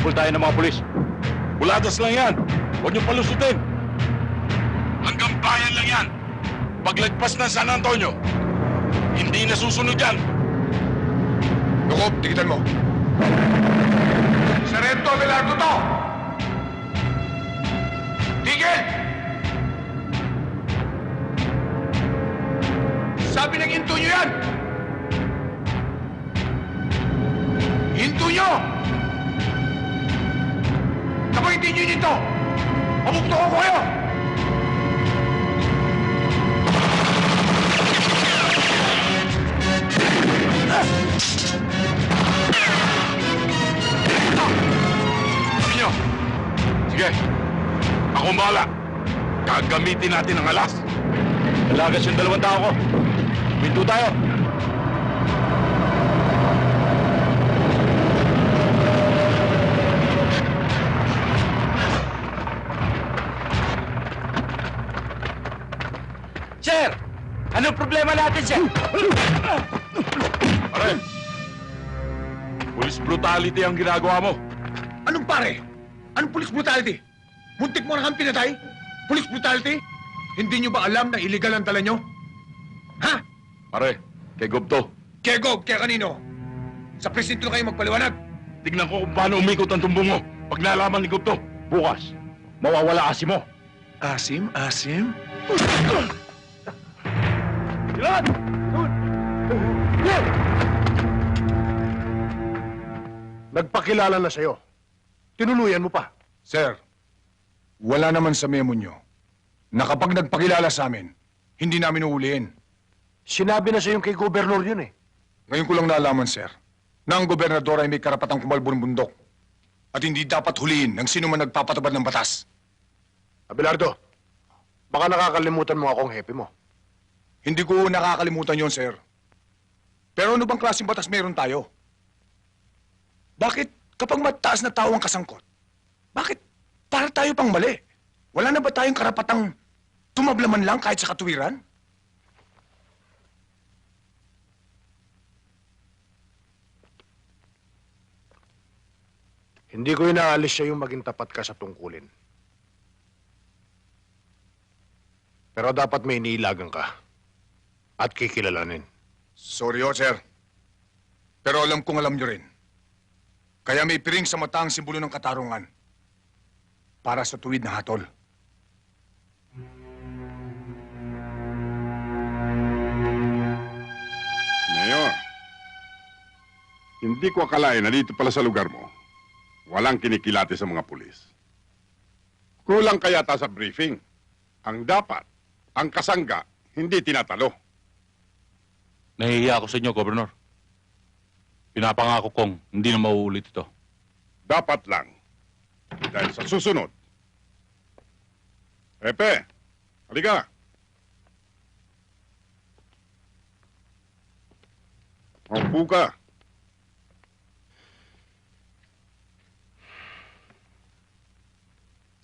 Habol tayo ng mga pulis. Buladas lang yan. Huwag niyong palusutin. Hanggang bayan lang yan. Paglagpas ng San Antonio, hindi na susunod yan. Lukob, tigitan mo. Sarento Abelardo to! Tigil! Sabi ng hinto nyo yan! Hinto nyo! Kapag hindi nyo nito, mabukto ko kayo! Sabi nyo! Sige, ako ang bahala. Gagamitin natin ang alas. Dalagas yung 2 tao ko. Pinto tayo. Sir! Anong problema natin, sir? Pare, police brutality ang ginagawa mo. Anong pare? Anong police brutality? Muntik mo na kang pinatay? Police brutality? Hindi nyo ba alam na illegal ang dala nyo? Ha? Pare, kay Gobto. Kaya Gob, kaya kanino? Sa presinto na kayo magpaliwanag. Tignan ko kung paano umikot ang tumbong mo. Pag nalaman ni Gobto, bukas, mawawala asim mo. Asim? Asim? Yan! Nagpakilala na sa'yo. Tinuluyan mo pa. Sir, wala naman sa memo nyo na kapag nagpakilala sa amin, hindi namin uulihin. Sinabi na sa'yo kay gobernador yun eh. Ngayon ko lang naalaman, sir, na ang gobernador ay may karapatang kumalbo ng bundok at hindi dapat huliin ng sino man nagpapatubad ng batas. Abelardo, baka nakakalimutan mo akong hepe mo. Hindi ko nakakalimutan yon, sir. Pero ano bang klaseng batas meron tayo? Bakit kapag mataas na tao ang kasangkot, bakit para tayo pang mali? Wala na ba tayong karapatang tumablaman lang kahit sa katuwiran? Hindi ko inaalis siya yung maging tapat ka sa tungkulin. Pero dapat may iniilagan ka at kikilalanin. Sorry, sir. Pero alam kong alam nyo rin. Kaya may piring sa mata ang simbolo ng katarungan para sa tuwid na hatol. Mayor, hindi ko akalain na dito pala sa lugar mo, walang kinikilati sa mga pulis. Kulang kaya ta sa briefing. Ang dapat, ang kasangga, hindi tinatalo. Nahihiya ako sa inyo, Gobernador. Pinapangako kong hindi na mauulit ito. Dapat lang. Dahil sa susunod. Epe, halika. Maupo ka.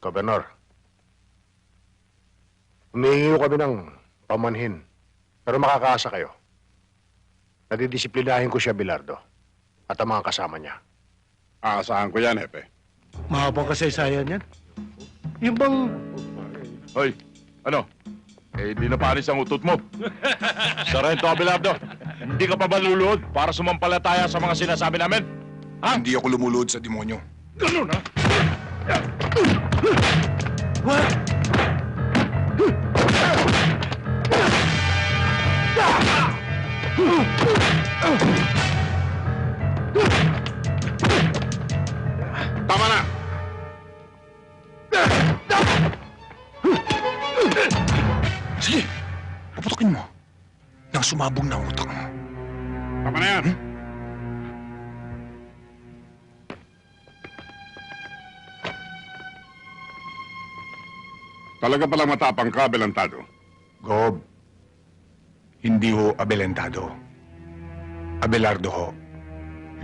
Gobernador, humihingi kami ng pamanhin. Pero makakaasa kayo. Nadidisiplinahin ko siya, Abelardo. At ang mga kasama niya. Aasahan ko yan, Epe. Mahabang kasaysayan yan. Yung bang... Hoy, ano? Eh, di na panis ang utot mo. Sarento Abelardo, hindi ka pa ba luluhod para sumampalataya sa mga sinasabi namin? Ha? Hindi ako lumulod sa demonyo. Ganun, ha? What? Tama na! Sige, puputokin mo. Nang sumabog na ang utak mo. Tama na yan! Talaga palang matapang ka, Belantado. Gob, hindi ho Abelentado. Abelardo ho.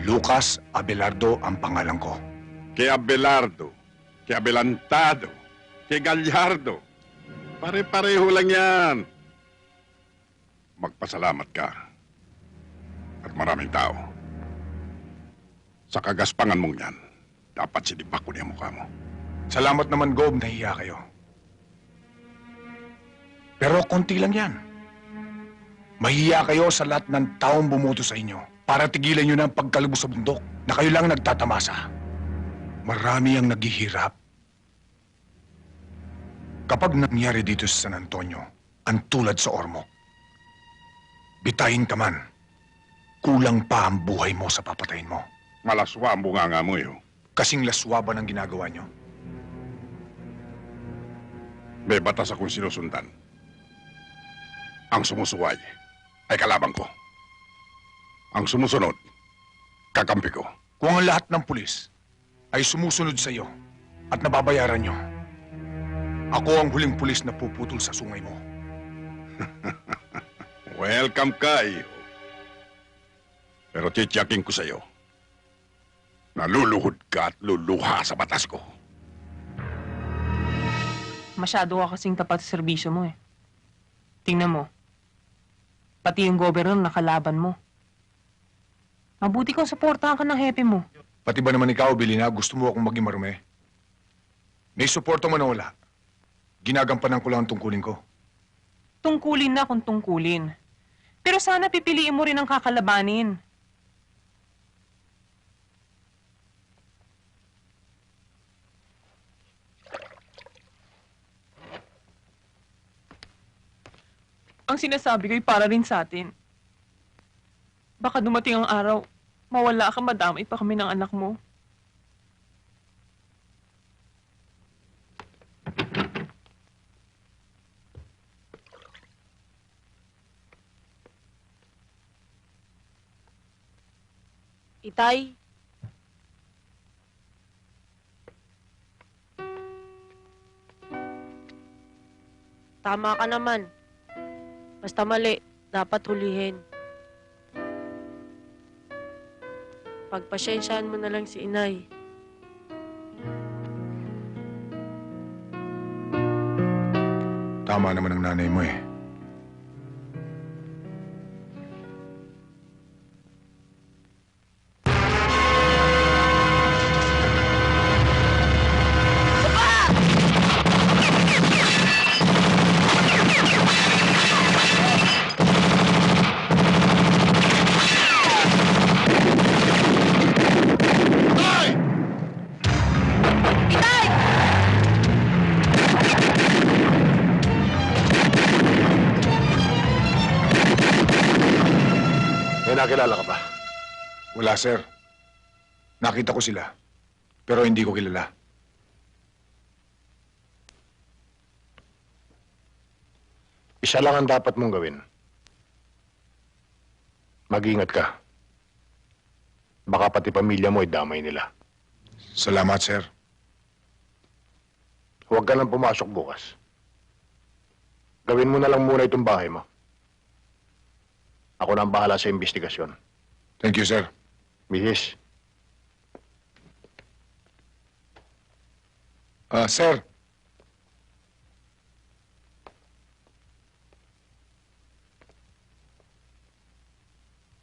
Lucas Abelardo ang pangalan ko. Kay Abelardo, kay Abelantado, kay Gallardo. Pare-pareho lang yan. Magpasalamat ka. At maraming tao. Sa kagaspangan mong yan. Dapat sinipak ko niya mukha mo. Salamat naman, Gob, nahiya kayo. Pero konti lang yan. Mahiya kayo sa lahat ng taong bumoto sa inyo para tigilan nyo na ang pagkalubos sa bundok na kayo lang nagtatamasa. Marami ang naghihirap. Kapag nangyari dito sa San Antonio, ang tulad sa Ormoc, bitayin ka man, kulang pa ang buhay mo sa papatayin mo. Malaswa ang bunganga mo, eh. Kasing laswa ba ng ginagawa nyo? May batas akong sinusundan. Ang sumusuway ay kalaban ko. Ang sumusunod, kakampi ko. Kung ang lahat ng pulis ay sumusunod sa iyo at nababayaran nyo, ako ang huling pulis na puputol sa sungay mo. Welcome ka, iho. Pero titiyakin ko sa'yo, naluluhod ka at luluha sa batas ko. Masyado ka kasing tapat sa serbisyo mo eh. Tingnan mo. Pati yung gobernador nakalaban mo. Mabuti kung suportahan ka ng hepe mo. Pati ba naman ikaw, Bilina, gusto mo akong maging marumi? May suporta mo na wala. Ginagampanan ko lang ang tungkulin ko. Tungkulin na kung tungkulin. Pero sana pipiliin mo rin ang kakalabanin. Ang sinasabi ko'y para rin sa atin. Baka dumating ang araw, mawala ka, madamay pa kami ng anak mo. Itay. Tama ka naman. Basta mali, dapat hulihin. Pagpasyensyahan mo na lang si inay. Tama naman ang nanay mo eh. May nakilala ka ba? Wala, sir. Nakita ko sila. Pero hindi ko kilala. Isa lang ang dapat mong gawin. Mag-ingat ka. Baka pati pamilya mo ay damay nila. Salamat, sir. Huwag ka nang pumasok bukas. Gawin mo na lang muna itong bahay mo. Ako na ang bahala sa investigasyon. Thank you, sir. Mrs. Sir.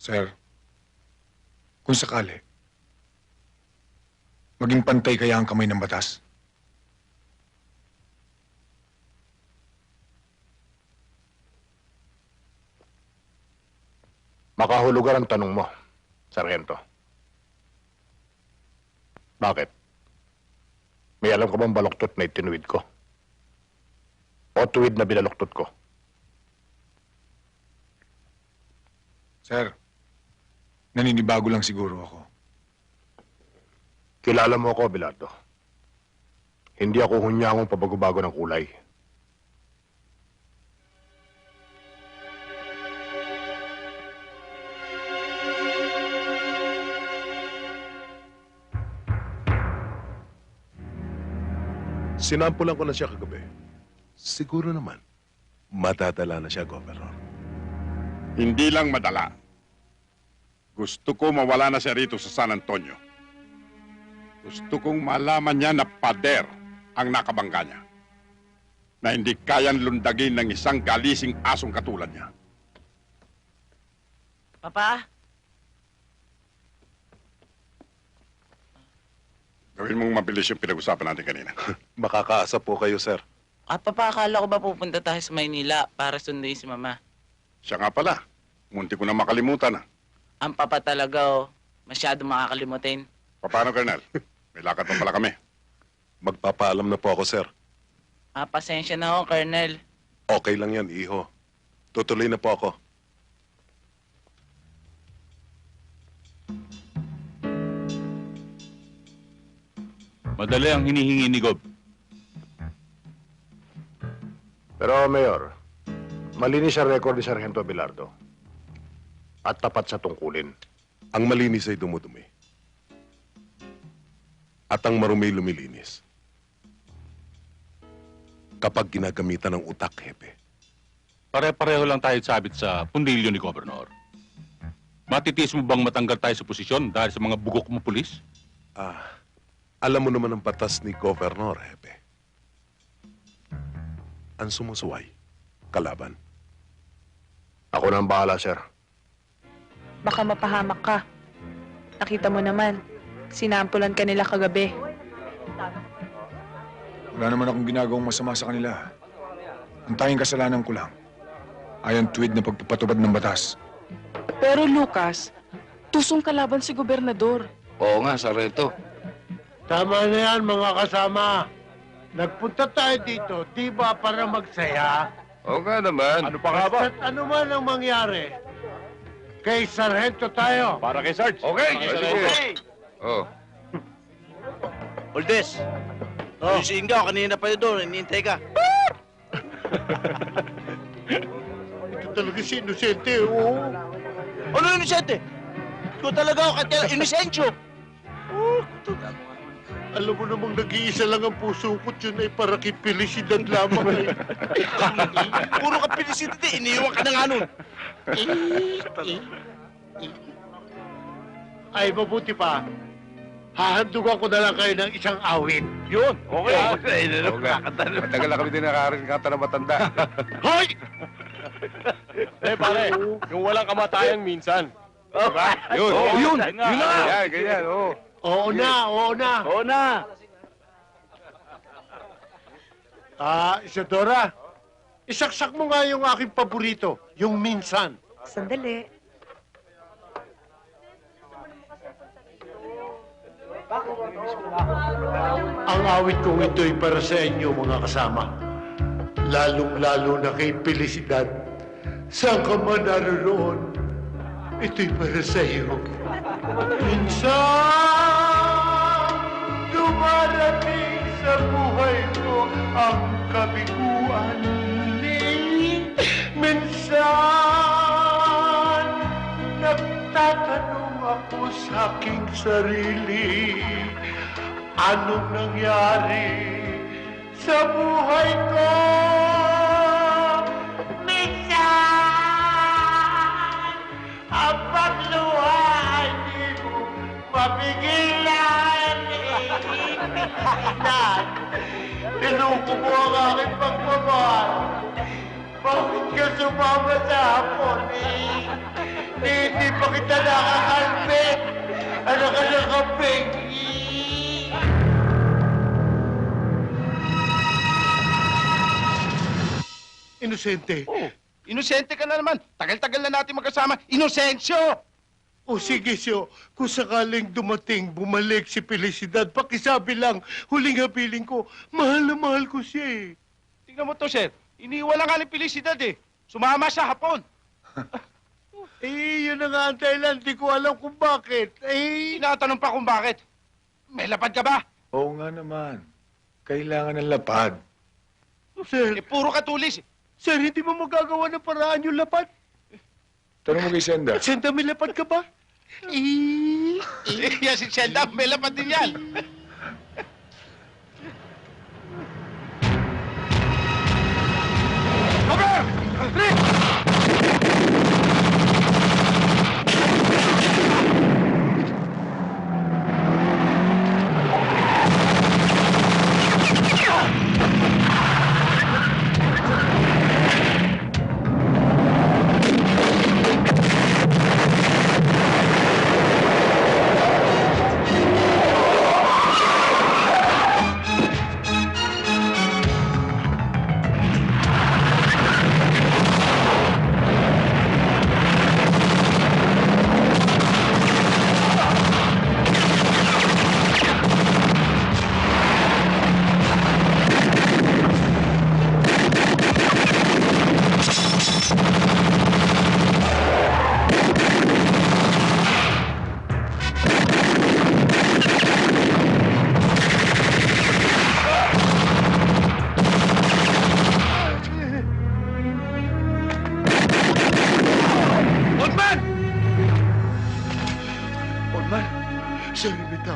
Sir, kung sakali, maging pantay kaya ang kamay ng batas? Makahulugan ang tanong mo, Sargento. Bakit? May alam ka bang baluktot na itinuwid ko? O tuwid na binaluktot ko? Sir, naninibago lang siguro ako. Kilala mo ako, Abelardo. Hindi ako hunyangong pabago-bago ng kulay. Sinampulan ko na siya kagabi. Siguro naman, matatala na siya, Governor. Hindi lang madala. Gusto ko mawala na siya rito sa San Antonio. Gusto kong malaman niya na pader ang nakabangga niya. Na hindi kayang lundagin ng isang galising asong katulad niya. Papa? Gawin mong mabilis yung pinag-usapan natin kanina. Makakaasa po kayo, sir. Akala ko ba pupunta tayo sa Maynila para sunduin si Mama? Siya nga pala. Munti ko na makalimutan. Ang papa talaga, masyado makakalimutin. Paano, Colonel? May lakad pa pala kami. Magpapaalam na po ako, sir. Pasensya na ho, Colonel. Okay lang yan, iho. Tutuloy na po ako. Madali ang hinihingi ni Gob. Pero, Mayor, malinis ang record ni Sargento Abelardo. At tapat sa tungkulin. Ang malinis ay dumudumi. At ang marumi lumilinis. Kapag ginagamitan ng utak, hepe. Pare-pareho lang tayo sabit sa pundilyo ni Gobernador. Matitiis mo bang matanggal tayo sa posisyon dahil sa mga bugok mo pulis? Alam mo naman ang batas ni Governor, hepe. Ang sumusuway, kalaban. Ako na ang bahala, sir. Baka mapahamak ka. Nakita mo naman, sinampulan ka nila kagabi. Wala naman akong ginagawang masama sa kanila. Ang tanging kasalanan ko lang ay ang tuwid na pagpapatubad ng batas. Pero Lucas, tusong kalaban si gobernador. Oo nga, Sargento. Tama na yan, mga kasama. Nagpunta tayo dito, di ba para magsaya? Oo nga naman. Ano pa nga ba? At ano man ang mangyari, kay Sargento tayo. Para kay Sarge. Okay. Oh. Oldes, yung si Ingaw, kanina pa yun doon, hinihintay ka. Ito talaga si Inosente, oo. Ano inosente? Ikaw talaga ako, kaya inosensyo. Alam mo namang nag-iisa lang ang puso ko, yun ay para kay Felicidad lamang. Puro ka pinisit, iniiwan ka na nga nun. Ay, mabuti pa. Hahandugan ko na lang kayo ng isang awit. Yun, okay. Matagal na kami din nakarinig kanta na matanda. Hoy! Pare, yung walang kamatayan minsan. Diba? Yun. Yun na. Ganyan, oo. Oo na, oo na. Oo na. Isadora, isaksak mo nga yung aking paborito, yung minsan. Sandali. Ang awit kong ito'y para sa inyo, mga kasama. Lalong-lalo na kay Felicidad. Saan ka man naroon, ito'y para sa iyo. Minsan, dumarating sa buhay ko ang kabiguan. Minsan, nagtatanong ako sa aking sarili, anong nangyari sa buhay ko? Minsan, ang pagluha ay di mo mapigilan. Minsan, niluko mo ang aking pagmamahal. Bakit ka sumama sa hapon, Hindi pa kita nakakalpit. Ano ka nakapig? Inosente. Inosente ka na naman. Tagal-tagal na natin magkasama. Inosensyo! O sige, Syo, kung sakaling dumating, bumalik si Felicidad, pakisabi lang, huling habiling ko, mahal na mahal ko siya eh. Tingnan mo to, sir. Iniwan lang nga ni Felicidad eh. Sumama sa hapon. Yun na nga ang dahilan, di ko alam kung bakit. Tinatanong pa kung bakit. May lapad ka ba? Oo nga naman. Kailangan ng lapad. Sir, Puro katulis. sir, hindi mo magagawa ng paraan yung lapad? Tanong mo kay Senda. Senda, may lapad ka ba? Yan si Senda, may lapad din yan.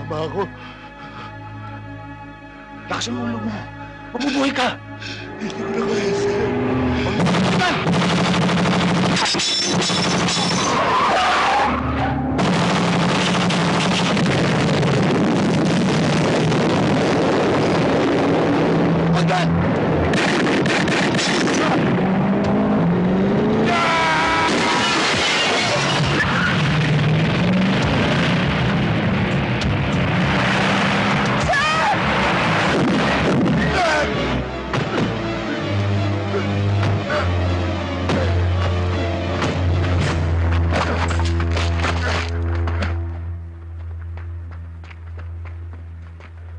Tama ako. Lakas ang ulo mo. Mabubuhay ka. Hindi ko na kaya, sir. Magdan!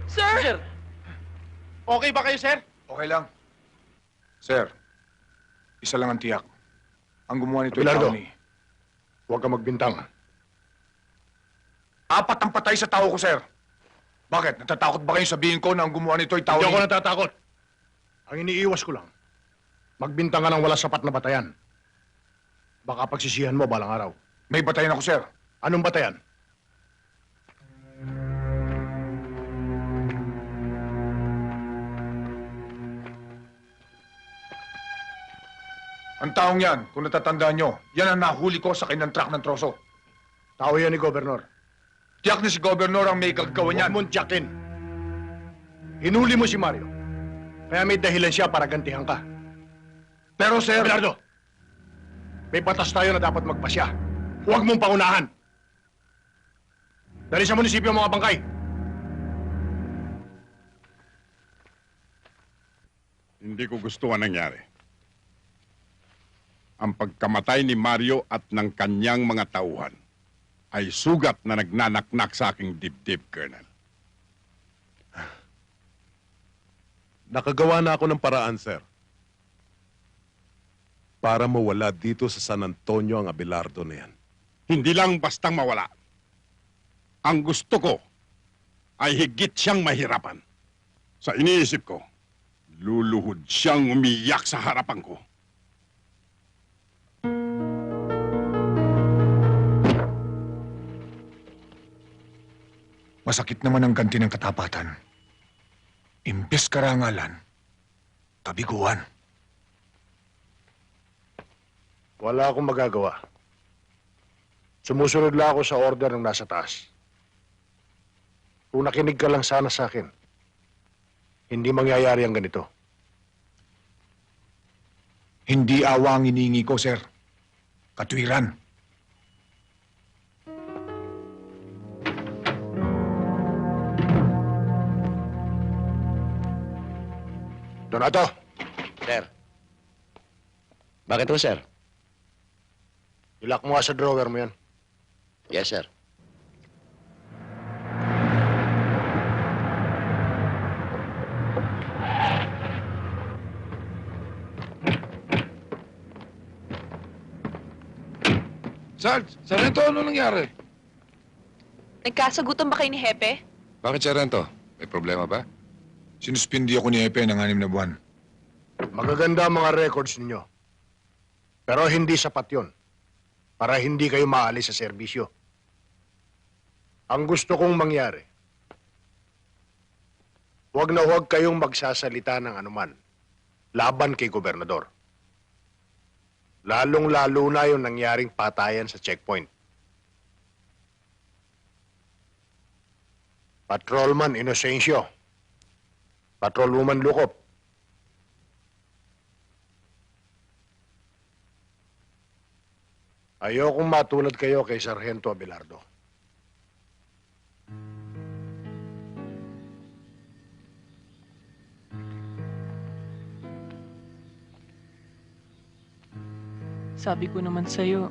Sir! Okay ba kayo, sir? Okay lang. Sir, isa lang ang tiyak. Ang gumawa nito ay Abelardo. tao ni... Huwag ka magbintang. Apat ang patay sa tao ko, sir. Bakit? Natatakot ba kayo sabihin ko na ang gumawa nito ay tao Hindi ni... ako natatakot. Ang iniiwas ko lang, magbintang ka ng wala sapat na batayan. Baka pagsisihan mo balang araw. May batayan ako, sir. Anong batayan? Ang taong yan, kung natatandaan nyo, yan ang nahuli ko sa kinang truck ng troso. Tao yan ni Gobernador. Tiyak na si Gobernador ang may gagawin Huwag yan. mong tiyakin. Hinuli mo si Mario. Kaya may dahilan siya para gantihan ka. Pero, sir... Abelardo, may batas tayo na dapat magpasya. Huwag mong paunahan. Dali sa munisipyo ang mga bangkay. Hindi ko gusto ang nangyari. Ang pagkamatay ni Mario at ng kanyang mga tauhan ay sugat na nagnanaknak sa aking dibdib, Colonel. Nakagawa na ako ng paraan, sir. Para mawala dito sa San Antonio ang Abelardo na yan. Hindi lang bastang mawala. Ang gusto ko ay higit siyang mahirapan. Sa iniisip ko, luluhod siyang umiyak sa harapan ko. Masakit naman ang ganti ng katapatan. Imbes karangalan, kabiguan. Wala akong magagawa. Sumusunod lang ako sa order ng nasa taas. Kung nakinig ka lang sana sa akin, hindi mangyayari ang ganito. Hindi awa ang iniingi ko, sir. Katwiran. Donato, Sir. Bakit po, sir? ilak mo nga sa drawer mo yan. Yes, sir. Sarento, ano nangyari? Nagkasagutan ba kayo ni Hepe? Bakit, Sarento? May problema ba? Sinuspindi ako ni Epe ng 6 na buwan. Magaganda ang mga records ninyo. Pero hindi sapat yon para hindi kayo maalis sa serbisyo. Ang gusto kong mangyari, huwag na huwag kayong magsasalita ng anuman laban kay Gobernador. Lalong-lalo na yung nangyaring patayan sa checkpoint. Patrolman Inocencio. Patrolwoman Lukop. Ayokong matulad kayo kay Sargento Abelardo. Sabi ko naman sa'yo,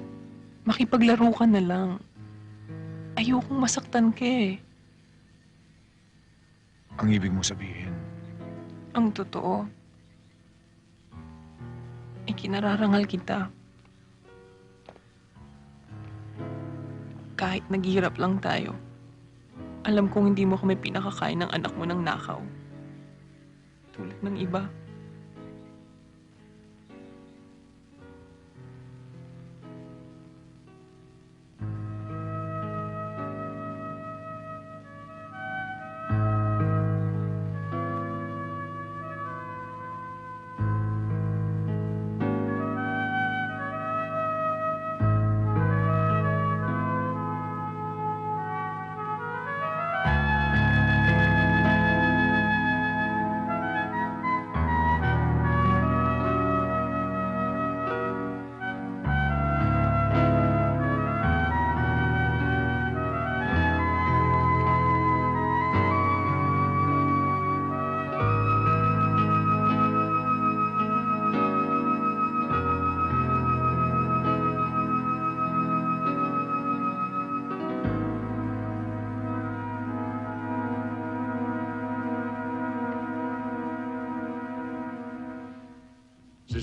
makipaglaro ka na lang. Ayokong masaktan ka eh. Ang ibig mo sabihin, Ang totoo, ikinararangal kita. Kahit naghihirap lang tayo, alam kong hindi mo kami pinakakain ng anak mo ng nakaw. Tulad ng iba.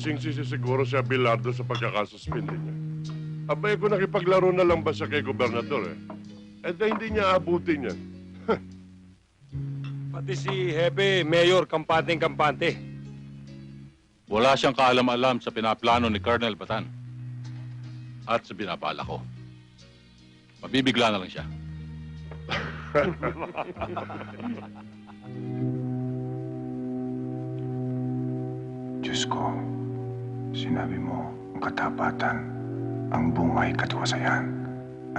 sising-sisi siguro si Abelardo sa pagkakasuspindi niya. Abay ko nakipaglaro na lang ba siya kay Gobernador eh? Eh di hindi niya abutin yan. Pati si Hepe, Mayor, kampante. Wala siyang kaalam-alam sa pinaplano ni Colonel Batan. At sa binabala ko. Mabibigla na lang siya. Diyos ko, sinabi mo ang katapatan, ang bungay katiwasayan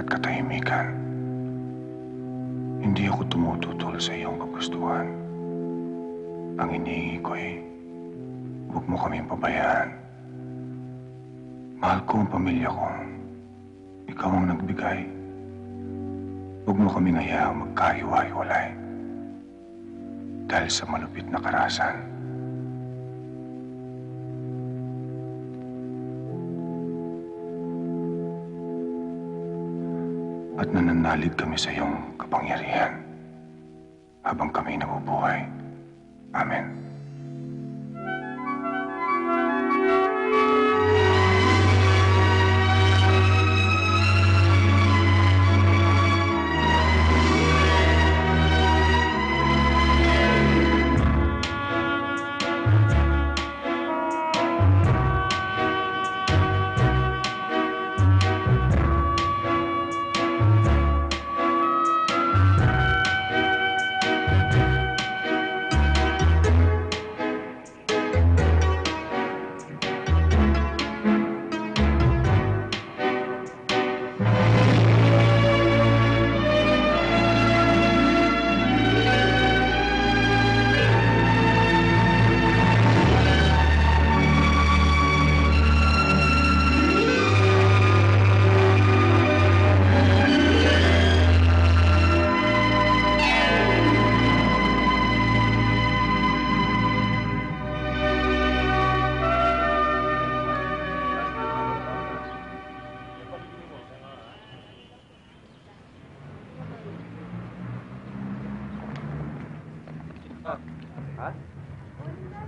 at katahimikan. Hindi ako tumututol sa iyong kagustuhan. Ang iniingi ko ay huwag mo kaming pabayaan. Mahal ko ang pamilya ko. Ikaw ang nagbigay. Huwag mo kaming hayaang magkahiwa-hiwalay dahil sa malupit na karahasan. At nananalig kami sa iyong kapangyarihan habang kami nabubuhay. Amen.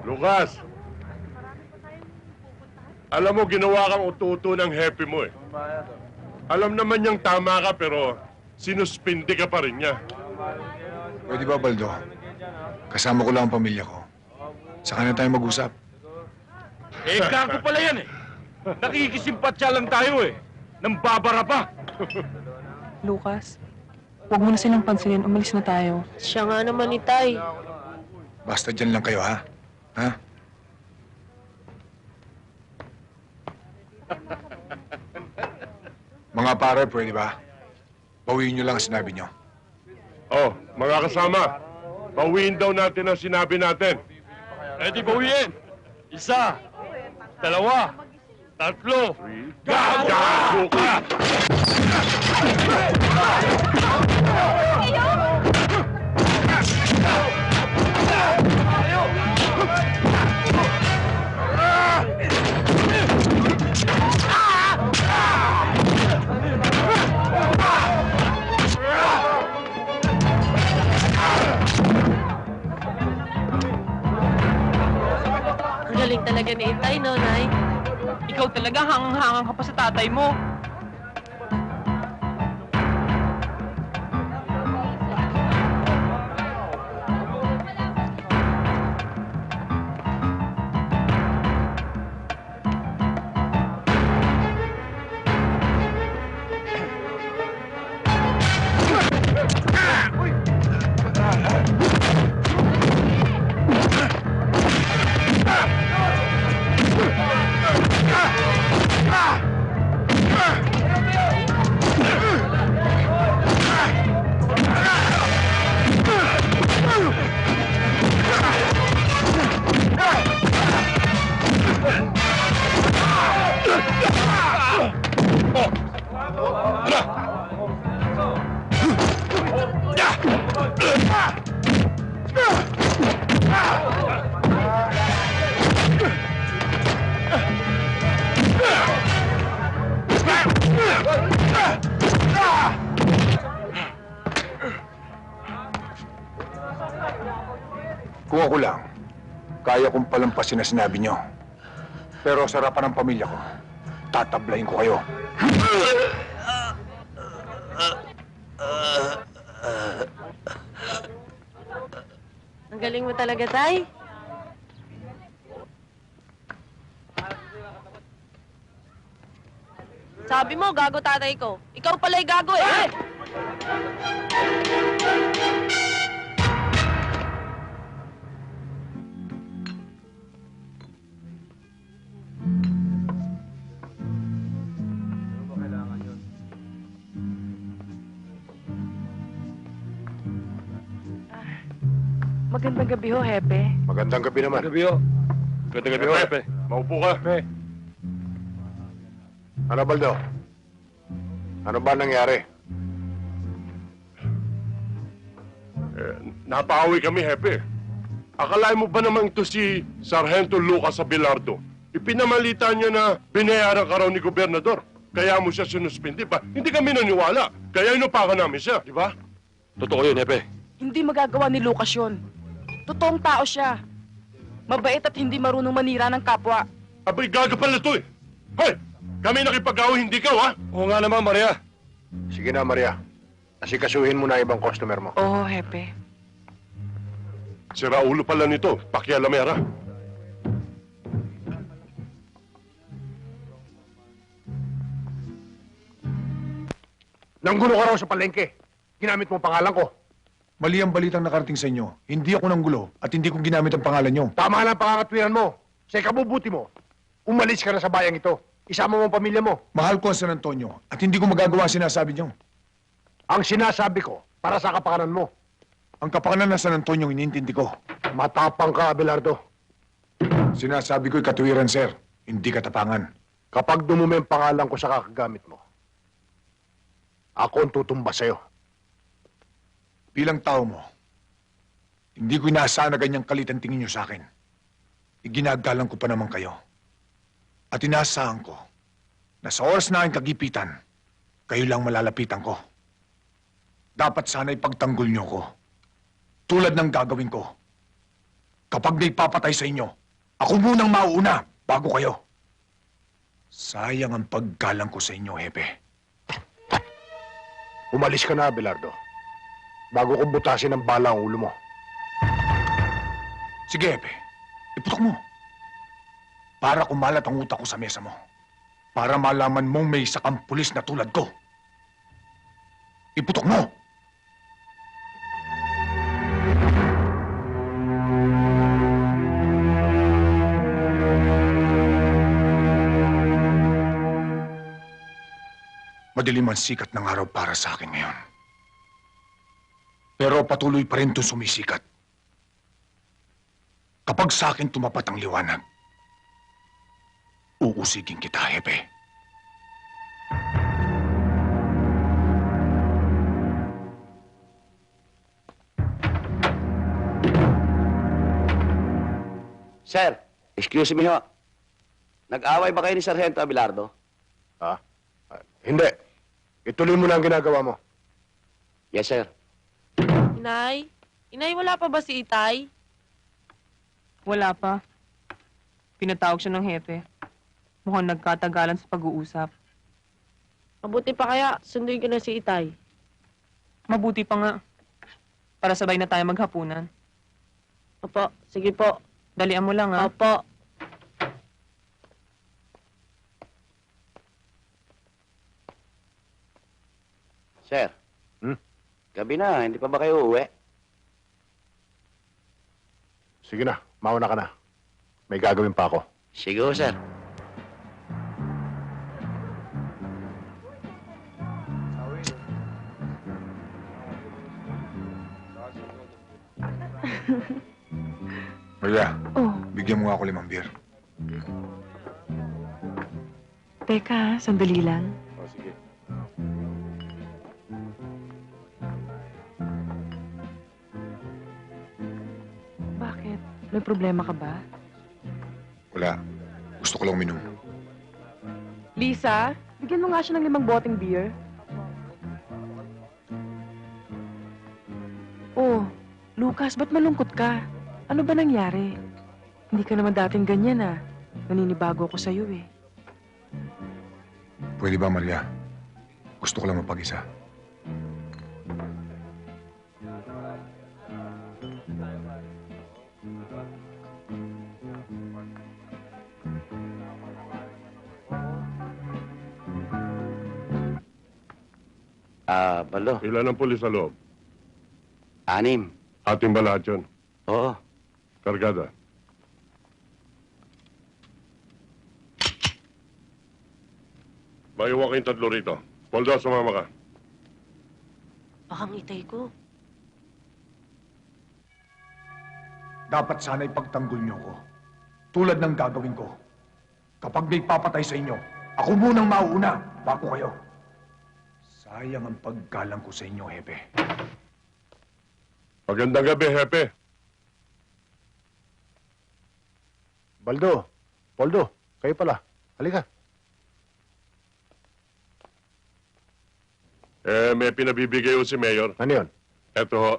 Lucas! Alam mo, ginawa kang ututo ng Happy mo eh. Alam naman niyang tama ka pero sinuspindi ka pa rin niya. Pwede ba, Baldo? Kasama ko lang ang pamilya ko. Saka na tayo mag-usap. Eh, gago pala yan eh. Nakikisimpatya lang tayo eh. Nang babara pa. Lucas, huwag mo na silang pansinin. Umalis na tayo. Siya nga naman, Itay. Basta dyan lang kayo, ha? Ha? Mga pare, pwede ba? Bawiin nyo lang ang sinabi nyo. Oh, mga kasama, bawiin daw natin ang sinabi natin. Eh di bawiin. 1, 2, 3. Gago ka! Galing talaga ni Itay, no, Nay? Ikaw talaga hangang-hangang ka pa sa tatay mo. Kung ako lang, kaya kong palampasin na sinabi nyo. Pero sa harapan ng pamilya ko, tatablayin ko kayo. Ang galing mo talaga, Tay. Sabi mo, gago tatay ko. Ikaw pala'y gago eh. Magandang gabi ho, Hepe. Magandang gabi naman. Gabi ho. Ganda gabi, Pepe. Maupo ka. Ano, Baldo? Ano ba nangyari? Napaawi kami, Hepe. Akalain mo ba naman ito si Sargento Lucas Abelardo? Ipinamalita niya na binayaran ka raw ni Gobernador. Kaya mo siya sinuspindi pa. Hindi kami naniwala. Kaya inupakan namin siya, di ba? Totoo yun, Hepe. Hindi magagawa ni Lucas yun. Totoong tao siya. Mabait at hindi marunong manira ng kapwa. Abay, gagapal na to eh. Hoy! Kami nakipag-away, hindi ka, ha? Oo nga naman, Maria. Sige na, Maria. Asikasuhin mo na ibang customer mo. Oo, Hepe. Si Raulo pala nito, pakialamera. Nanggulo ka raw sa palengke. Ginamit mo ang pangalan ko. Mali ang balitang nakarating sa inyo. Hindi ako nanggulo at hindi ko ginamit ang pangalan nyo. Tama lang ang pangangatwiran mo. Sa ikabubuti mo, umalis ka na sa bayang ito. Isama mo ang pamilya mo. Mahal ko ang San Antonio at hindi ko magagawa ang sinasabi nyo. Ang sinasabi ko, para sa kapakanan mo. Ang kapakanan ng San Antonio inintindi ko. Matapang ka, Abelardo. Sinasabi ko'y katuwiran, sir. Hindi katapangan. Kapag dumumi ang pangalan ko sa kakagamit mo, ako ang tutumba sa'yo. Bilang tao mo, hindi ko inaasahan na ganyang kalit ang tingin nyo sa akin. Iginagalang ko pa naman kayo. At inaasahan ko na sa oras na aking kagipitan, kayo lang malalapitan ko. Dapat sana ipagtanggol nyo ko. Tulad ng gagawin ko. Kapag may papatay sa inyo, ako munang mauuna bago kayo. Sayang ang paggalang ko sa inyo, Hepe. Umalis ka na, Abelardo. Bago ko butasin ang bala ang ulo mo. Sige, Hepe. Iputok mo. Para kumalat ang utak ko sa mesa mo. Para malaman mong may isa kang pulis na tulad ko. Iputok mo! Madilim ang sikat ng araw para sa akin ngayon. Pero patuloy pa rin itong sumisikat. Kapag sa akin tumapat ang liwanag, uusigin kita, Hepe. Sir, excuse me ho. Nag-away ba kayo ni Sargento Abelardo? Ha? Hindi. Ituloy mo na ang ginagawa mo. Yes, sir. Inay? Inay, wala pa ba si Itay? Wala pa. Pinatawag siya ng hepe. Mukhang nagkatagalan sa pag-uusap. Mabuti pa kaya, sunduin ko na si Itay. Mabuti pa nga. Para sabay na tayo maghapunan. Opo, sige po. Dalian mo lang, ha? Opo. Sir. Gabi na, hindi pa ba kayo uuwi? Sige na, mauna ka na. May gagawin pa ako. Sige ho, sir. Maria, Oh, bigyan mo nga ako 5 beer. teka, sandali lang. O, sige. Bakit? May problema ka ba? Wala. Gusto ko lang uminom. Lisa, bigyan mo nga siya ng 5 boteng beer. Oh, Lucas, ba't malungkot ka? Ano ba nangyari? Hindi ka naman dating ganyan, ah. Naninibago ako sa'yo eh. Pwede ba, Maria? Gusto ko lang mapag-isa. Baldo. Ilan ang pulis sa loob? 6. Ating ba lahat yun? Oo. Kargada. Maiwan kayong 3 rito. Poldo, sumama ka. Baka ngitay ko. Dapat sana'y pagtanggol niyo ko. Tulad ng gagawin ko. Kapag may papatay sa inyo, ako munang mauuna bago kayo. Sayang ang paggalang ko sa inyo, Hepe. Magandang gabi, Hepe. Baldo, Poldo, kayo pala. Halika. May pinabibigay ho si Mayor. Ano yun? Eto ho.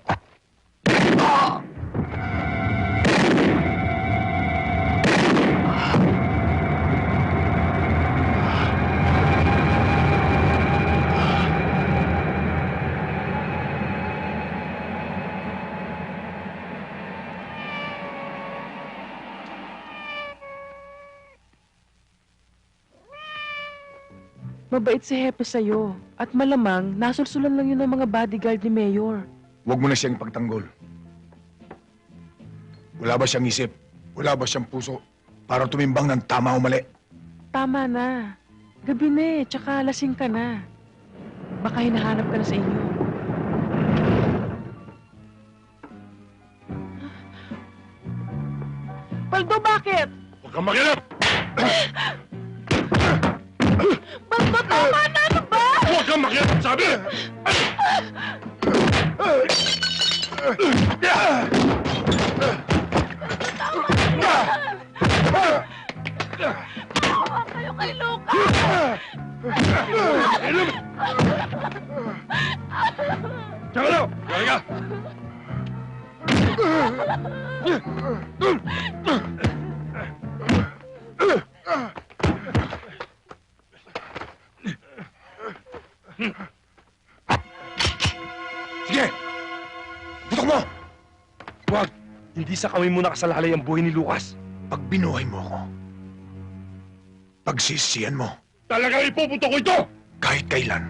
Mabait si Hepe sa'yo. At malamang, nasulsulan lang yun ng mga bodyguard ni Mayor. Huwag mo na siyang pagtanggol. Wala ba siyang isip? Wala ba siyang puso? Para tumimbang ng tama o mali? Tama na. Gabi na eh, tsaka lasing ka na. Baka hinahanap ka na sa inyo. Paldo, bakit? Huwag kang makialam! Baldo, tama na! Ano ba? Huwag kang makialam, sabi! Tawa kayo kay Luca! Tsaka na! Kaya! Sige! Putok mo! Wag! Hindi sa kami mo nakasalalay ang buhay ni Lucas. Pag binuhay mo ako, pagsisiyan mo, Talaga ipupunto ko ito! kahit kailan,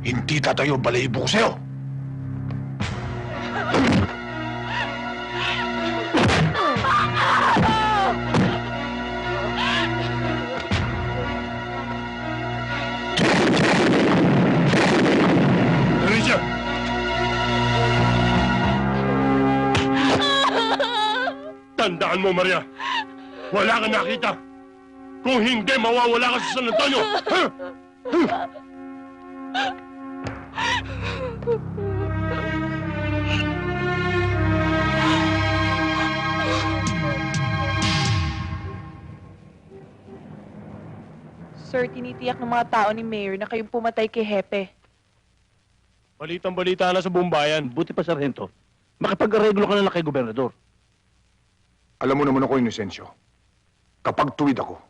hindi tatayo balahibo ko sa'yo! Alicia! Tandaan mo, Maria. Wala kang nakita. Kung hindi, mawawala ka sa San Antonio. Ha? Sir, tinitiyak ng mga tao ni Mayor na kayong pumatay kay Hepe. Balitang-balita na sa buong bayan. Buti pa, Sargento. Makipag-areglo ka na lang kay Gobernador. Alam mo naman ako, Inocencio. Kapag tuwid ako,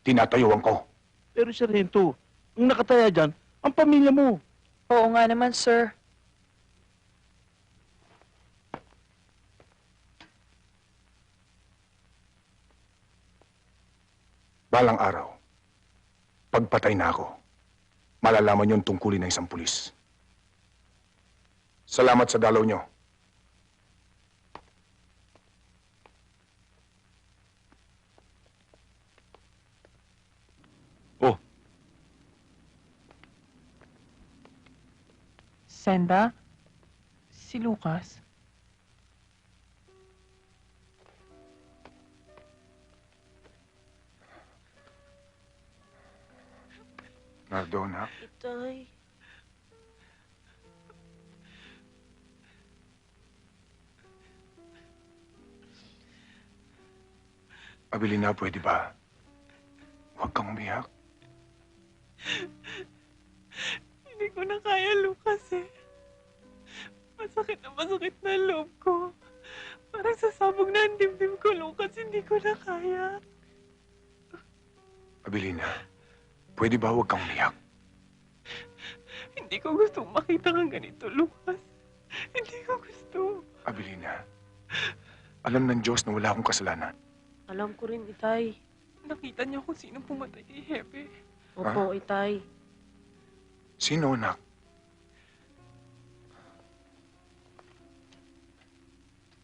tinatayuan ko. Pero, Sargento, ang nakataya dyan, ang pamilya mo. Oo nga naman, sir. Balang araw, pagpatay na ako, malalaman yung tungkulin ng isang pulis. Salamat sa dalaw nyo. Senda? Si Lucas? Nardona, Itay. Abilina, pwede ba? Huwag kang umiyak. Hindi ko na kaya, Lucas eh. Masakit na loob ko. Parang sasabog na ang dibdib ko, Lucas. Hindi ko na kaya. Abilina, pwede ba huwag kang umiyak? Hindi ko gustong makita kang ganito, Lucas. Hindi ko gusto. Abilina, alam ng Diyos na wala akong kasalanan. Alam ko rin, Itay. Nakita niyo kung sino pumatay kay Hepe. Opo, Itay. Sino, anak?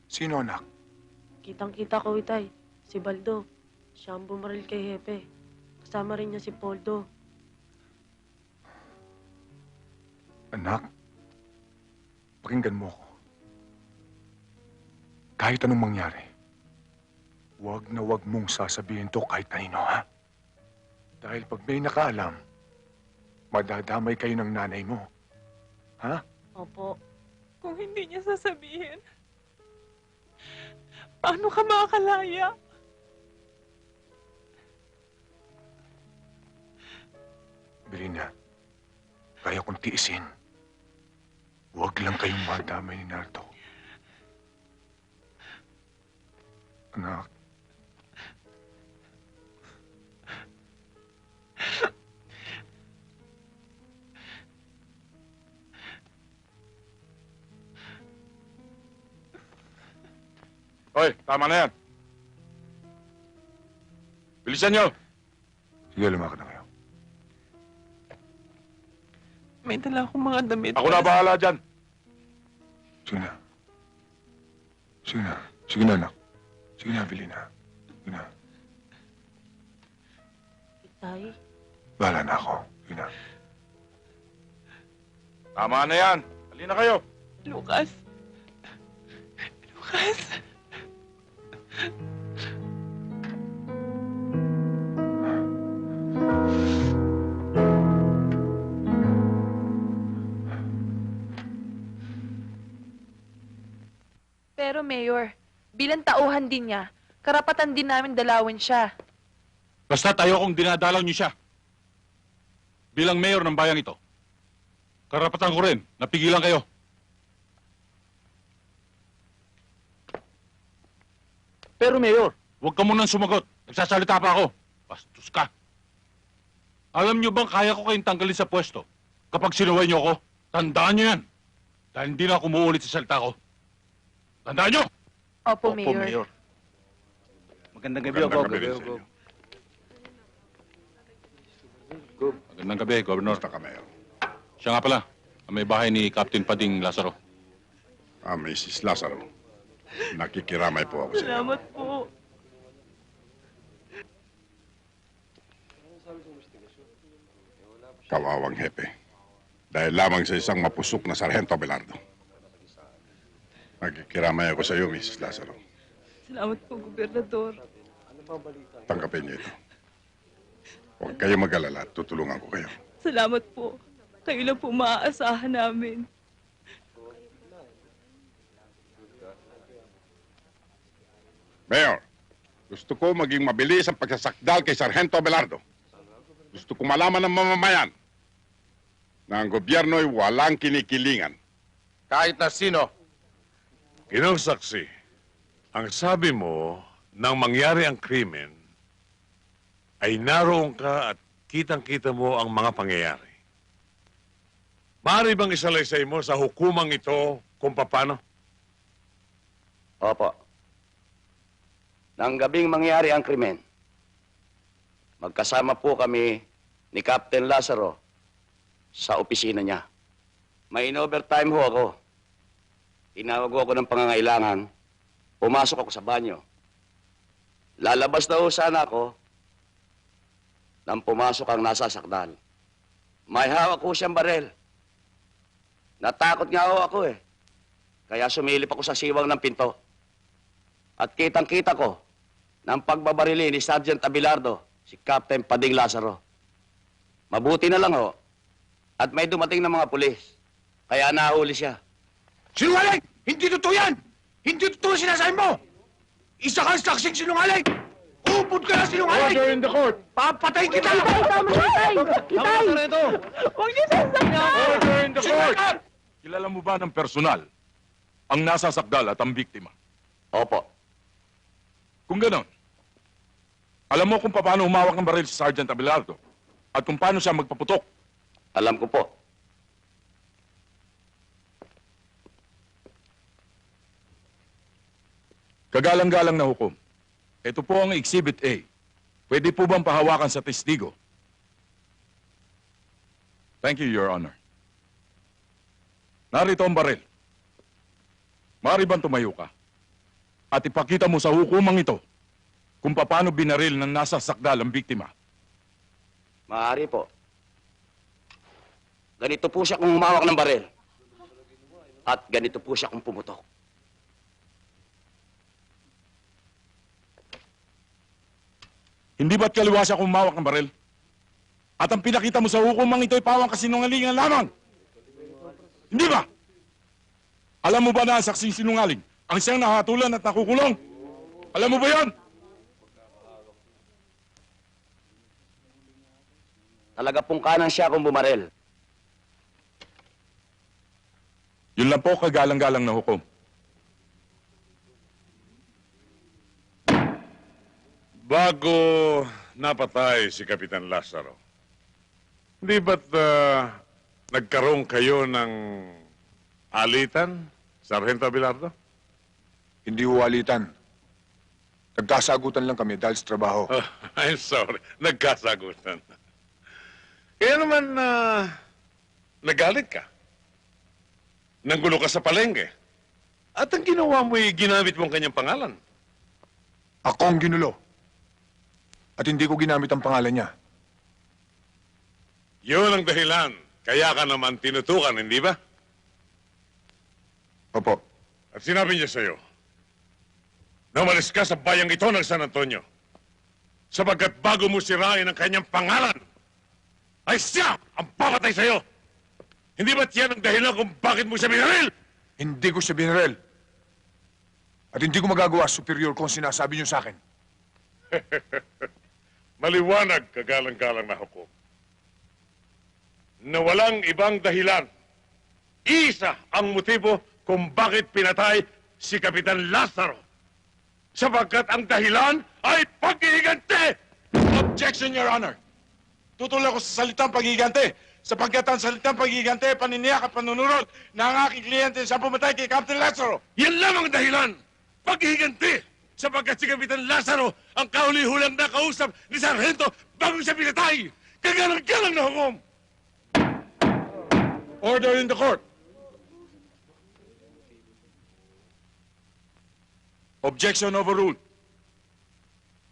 Sino, anak? Kitang-kita ko, Itay. Si Baldo. Siya ang bumaril kay Hepe. Kasama rin niya si Poldo. Anak, pakinggan mo ako. Kahit anong mangyari, huwag na huwag mong sasabihin to kahit kanino, ha? Dahil pag may nakaalam, madadamay kayo ng nanay mo. Ha? Opo. Kung hindi niya sasabihin, paano ka makakalaya? Belina, kaya kong tiisin. Huwag lang kayong madamay ni Nardo. Anak. Hoy, tama na yan. Bilisan nyo! Sige, lumakad na kayo. May dala akong mga damit. Ako na bahala dyan. Sige na. Sige na. Sige na, anak. Sige na, Belina. Sige na. Itay. Bahala na ako. Sige na. Tama na yan. Halina kayo. Lucas. Lucas. Pero Mayor, bilang tauhan din niya, karapatan din namin dalawin siya. Basta't ayokong dinadalaw niyo siya. Bilang mayor ng bayang ito, karapatan ko rin na pigilan kayo. Pero Mayor, Huwag ka munang sumagot. Nagsasalita pa ako. Bastos ka. Alam niyo bang kaya ko kayong tanggalin sa pwesto kapag sinuway niyo ako? Tandaan niyo yan. Dahil hindi na ako umuulit sa salita ko. Tandaan niyo! Opo, Mayor. Magandang gabi, Magandang gabi rin sa inyo. Magandang gabi, Governor. Basta ka, Mayor. Siya nga pala, ang may bahay ni Captain Pading Lazaro. Mrs. Lazaro. Nakikiramay po ako sa inyo. Salamat po. Kawawang hepe. Dahil lamang sa isang mapusok na Sargento Abelardo. Nakikiramay ako sa iyo, Mrs. Lazaro. Salamat po, Gobernador. Tanggapin niyo ito. Huwag kayo mag-alala. Tutulungan ko kayo. Salamat po. Kayo lang po maaasahan namin. Mayor, gusto ko maging mabilis ang pagsasakdal kay Sargento Abelardo. Gusto ko malaman ng mamamayan na ang gobyerno ay walang kinikilingan. kahit na sino. Ginong saksi, ang sabi mo nang mangyari ang krimen ay naroon ka at kitang-kita mo ang mga pangyayari. Maaari bang isalaysay mo sa hukumang ito kung paano? Opo. Nang gabing mangyari ang krimen, magkasama po kami ni Captain Lazaro sa opisina niya. May in-overtime ho ako. Tinawag ho ako ng pangangailangan. Pumasok ako sa banyo. Lalabas na ho sana ako nang pumasok ang nasasakdal. May hawak ho siyang barel. Natakot nga ho ako eh. Kaya sumilip ako sa siwang ng pinto. At kitang-kita ko ng pagbabarili ni Sergeant Abelardo, si Captain Pading Lazaro. Mabuti na lang ho. At may dumating na mga pulis. Kaya nahuli siya. Sinungaling! Hindi totoo yan! Hindi totoo sinasabi mo! Isa kang saksing sinungaling! Upod ka na sinungaling! Order in the court! Papatayin kita! Tama na, Itay! Itay! Huwag niyo sasaktan! Order in the court! Kilala mo ba ng personal ang nasasakdal at ang biktima? Opo. Kung ganon, Alam mo kung paano humawak ng baril si Sergeant Abelardo at kung paano siya magpaputok. Alam ko po. Kagalang-galang na hukom. Ito po ang Exhibit A. Pwede po bang pahawakan sa testigo? Thank you, Your Honor. Narito ang baril. Maaari bang tumayo ka? At ipakita mo sa hukumang ito kung paano binaril ng nasa sakdal ang biktima. Maaari po. Ganito po siya kung humawak ng baril. At ganito po siya kung pumutok. Hindi ba't kaliwa siya kung humawak ng baril? At ang pinakita mo sa hukumang ito ay pawang kasinungalingan lamang. Hindi ba? Alam mo ba na ang saksing sinungaling ang siyang nahatulan at nakukulong? Alam mo ba yan? Talaga pong kanan siya kung bumaril. Yun lang po kagalang-galang na hukom. Bago napatay si Kapitan Lazaro, hindi ba't nagkaroon kayo ng alitan, Sargento Abelardo? Hindi huwalitan. Nagkasagutan lang kami dahil sa trabaho. Oh, I'm sorry. Nagkasagutan. Kaya naman, nagalit ka. Nanggulo ka sa palengke. At ang ginawa mo ay ginamit mo ang kanyang pangalan. Ako ang ginulo. At hindi ko ginamit ang pangalan niya. Yun ang dahilan. Kaya ka naman tinutukan, hindi ba? Opo. At sinabi niya sa'yo, na umalis ka sa bayang ito ng San Antonio. Sapagkat bago mo sirain ang kanyang pangalan, ay siya ang papatay sa'yo. Hindi ba't yan ang dahilan kung bakit mo siya binaril? Hindi ko siya binaril. At hindi ko magagawa superior kung sinasabi niyo sa akin. Maliwanag, kagalang-galang na hukom, na walang ibang dahilan. Isa ang motibo kung bakit pinatay si Kapitan Lazaro. Sapagkat ang dahilan ay pag-iiganti! Objection, Your Honor. Tutuloy ako sa salitang pag-iigante sapagkat ang salitang pag-iigante, paniniyak at panunurot na ang aking kliyente sa pumatay kay Captain Lazaro. Yan lamang dahilan! Pag-iiganti! Sapagkat si Kapitan Lazaro ang kahuli-hulang nakausap ni Sargento bago siya pinatay! Kagalang-galang na hukom! Order in the court. Objection overruled.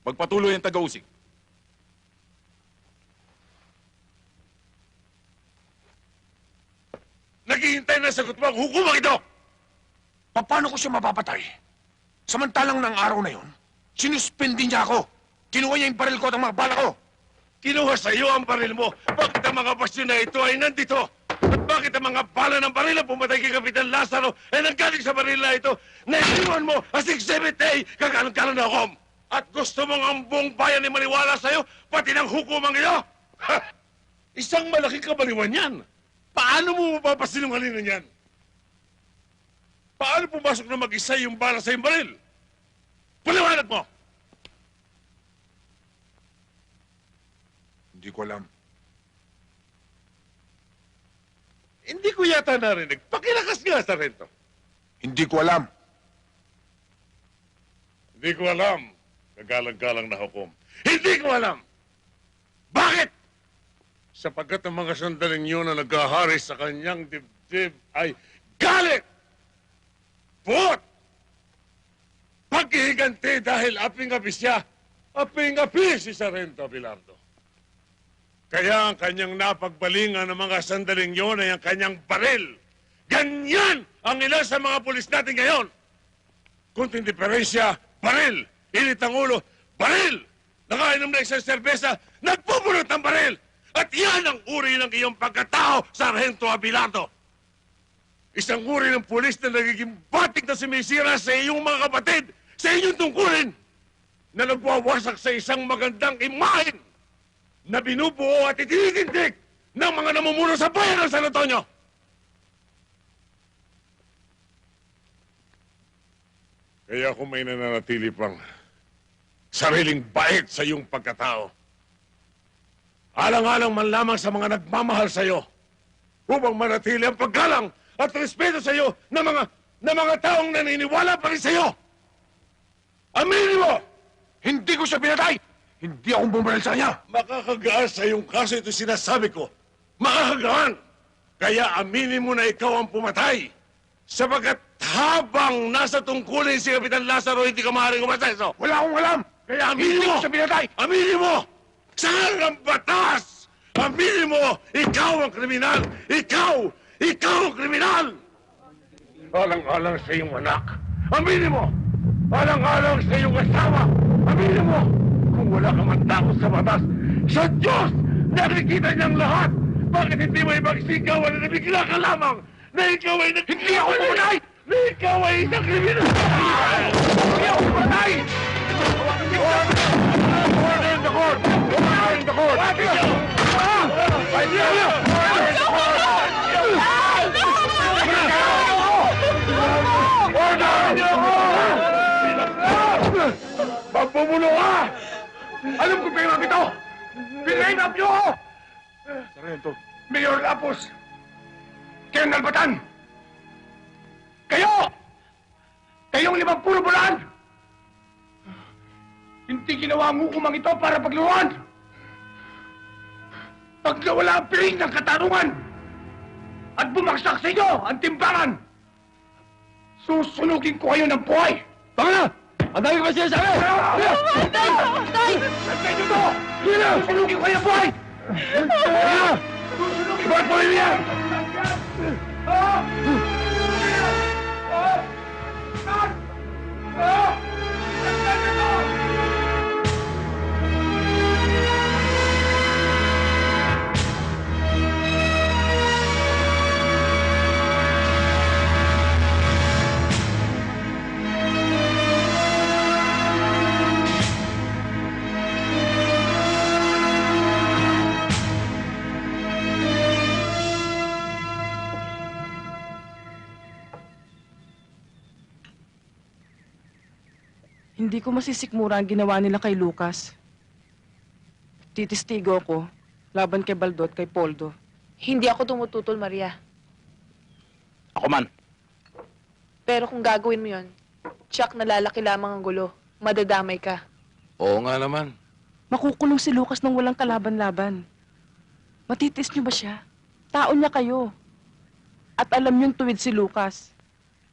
Magpatuloy ang taga-usig. Naghihintay na sagot mo ang hukumang ito! Paano ko siya mapapatay? Samantalang ng araw na yon, sinuspindi niya ako. Kinuha niya yung baril ko at ang mga bala ko. Kinuha sa iyo ang baril mo. Bakit ang mga basyon na ito ay nandito? At bakit ang mga bala ng baril na pumatay kay Kapitan Lazaro ay nanggaling sa baril na ito na iniwan mo as Exhibit A, kagalang-galang na hukom? At gusto mong ang buong bayan ay maniwala sa iyo, pati ng hukumang iyo? Ha! Isang malaking kabaliwan yan. Paano mo mapapasinungalingan yan? Paano pumasok na mag-isa yung bala sa iyong baril? Paliwanag mo! Hindi ko alam. Hindi ko yata narinig. Pakilakas nga, Sargento. Hindi ko alam. Hindi ko alam. Kagalang-galang na hukom. Hindi ko alam! Bakit? Sapagkat ang mga sandaling yun na naghahari sa kanyang dibdib ay galit! Puot! Pag-ihiganti dahil aping-api siya, aping-api si Sargento Abelardo. Kaya ang kanyang napagbalingan ng mga sandaling yun ay ang kanyang baril. Ganyan ang ilan sa mga pulis natin ngayon. Kunting diferensya, baril. Init ang ulo, baril. Nakainom na isang serbesa, nagpupulot ng baril. At yan ang uri ng iyong pagkatao, Sargento Abelardo. Isang uri ng pulis na nagiging batik na sumisira sa iyong mga kapatid, sa inyong tungkulin, na nagwawasak sa isang magandang imahen na binubuo at itinitindig ng mga namumuno sa bayan ng San Antonio. Kaya kung may nananatili pang sariling bait sa iyong pagkatao. Alang-alang man lamang sa mga nagmamahal sa iyo upang manatili ang paggalang at respeto sa iyo ng mga taong naniniwala pa rin sa iyo. Aminin mo! Hindi ko siya pinatay! Hindi akong bumaril sa kanya! Makakagaan sa iyong kaso ito sinasabi ko. Makakagaan! Kaya aminin mo na ikaw ang pumatay. Sapagkat habang nasa tungkulin si Kapitan Lazaro, hindi ka maaaring umaseso. Wala akong alam! Kaya aminin Hindi mo! ko siya pinatay! Aminin mo! Saan ang batas? Aminin mo! Ikaw ang kriminal! Ikaw! Ikaw ang kriminal! Alang-alang sa iyong anak. Aminin mo! Alang-alang sa iyong asawa. Aminin mo! Kung wala ka man takot sa batas, sa Diyos! Nakikita niyang lahat! Bakit hindi mo ipagsigawan na nabigla ka lamang na ikaw ay Hindi ako pumatay! Na ikaw ay isang kriminal! Hindi ako pumatay! Order in the court! Order in the court! Pagbubulo ka! Alam ko pinag ito! Pinainap niyo ako! Sargento. Mayor Lapos! Colonel Batan! Kayo! Kayong 50 bulan! Hindi ginawa ang hukumang ito para pagluruan! Pag nawala ang piling ng katarungan at bumagsak sa inyo ang timbangan, susunugin ko kayo ng buhay! Tama na! Ang dami ko ba sinasabi? Tay! Tay! Nagtay nyo to! Susunugin ko kayo ng buhay! Susunugin ko ang buhay niya! Hindi ko masisikmura ang ginawa nila kay Lucas. Titistigo ko laban kay Baldo at kay Poldo. Hindi ako tumututol, Maria. Ako man. Pero kung gagawin mo yon, tsak na lalaki lamang ang gulo. Madadamay ka. Oo nga naman. Makukulong si Lucas nang walang kalaban-laban. Matitis niyo ba siya? Tao niya kayo. At alam niyong tuwid si Lucas.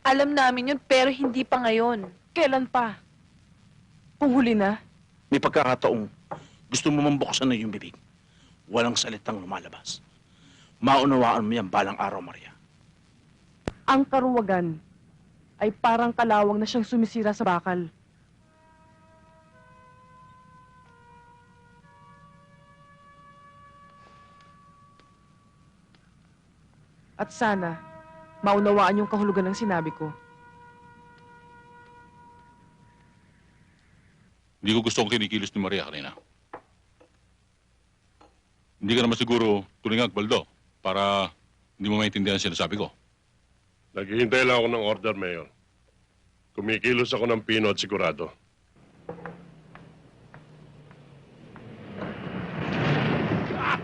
Alam namin yun, pero hindi pa ngayon. Kailan pa? Kung huli na? May pagkakataong gusto mo mambuksan na yung bibig. Walang salitang lumalabas. Maunawaan mo yan balang araw, Maria. Ang karuwagan ay parang kalawang na siyang sumisira sa bakal. At sana, maunawaan yung kahulugan ng sinabi ko. Hindi ko gusto kong kinikilos ni Maria kanina. Hindi ka naman siguro tulingag, Baldo, para hindi mo maintindihan ang sinasabi ko. Naghihintay lang ako ng order, Mayor. Kumikilos ako ng pino at sigurado.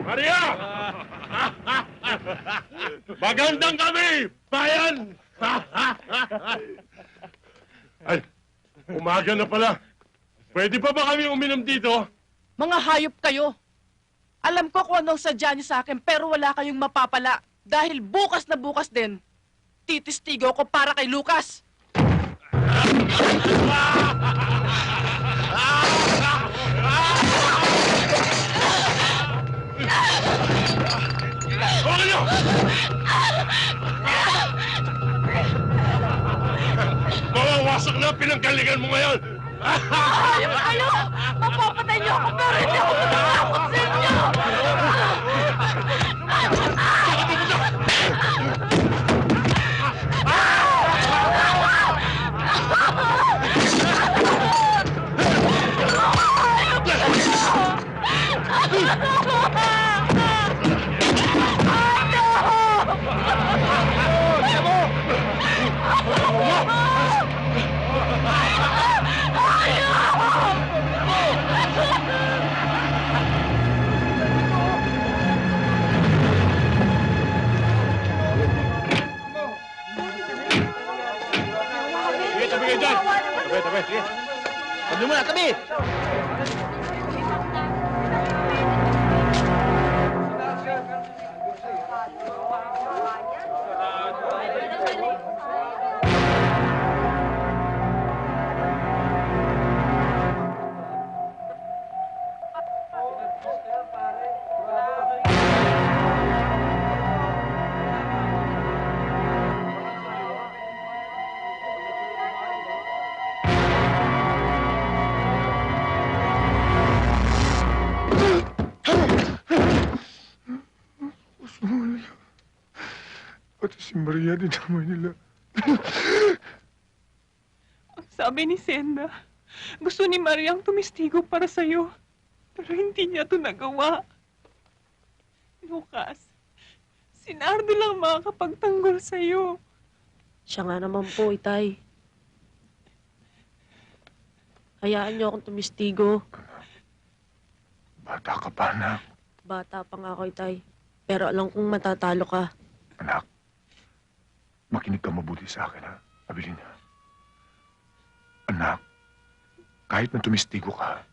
Maria! Magandang kami, bayan! Ay, umaga na pala. Pwede pa ba kami uminom dito? Mga hayop kayo! Alam ko kung anong sadya niyo sa akin, pero wala kayong mapapala. Dahil bukas na bukas din, titistigo ko para kay Lucas. Huwag niyo! Mawawasak na ang pinanggalingan mo ngayon! Hayop kayo! Mapapatay niyo ako, pero hindi ako matatakot sa inyo! Tabi mo na, tabi! Pati si Maria dinamay nila. Ang sabi ni Senda, gusto ni Mariang tumistigo para sa'yo. Pero hindi niya ito nagawa. Lucas, si Nardo lang makakapagtanggol sa'yo. Siya nga naman po, Itay. Hayaan niyo akong tumistigo. Bata ka pa, anak. Bata pa nga ako, Itay. Pero alam kong matatalo ka. Anak, makinig ka mabuti sa akin, ha? Abilina. Anak, kahit na tumistigo ka,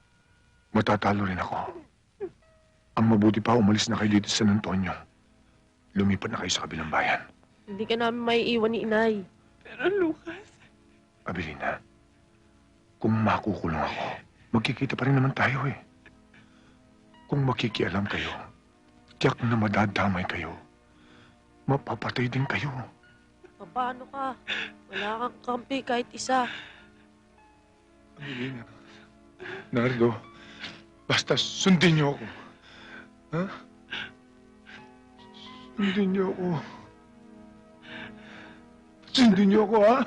matatalo rin ako. Ang mabuti pa, umalis na kayo dito sa San Antonio. Lumipat na kayo sa kabilang bayan. Hindi ka namin maiiwan ni Inay. Pero Lucas... Abilina, kung makukulong ako, magkikita pa rin naman tayo eh. Kung makikialam kayo, tiyak na madadamay kayo. Mapapatay din kayo. Paano ka? Wala kang kampi kahit isa. Abilina, Nardo, basta sundin niyo ako. Ha? Sundin niyo ako. Sundin niyo ako, ha?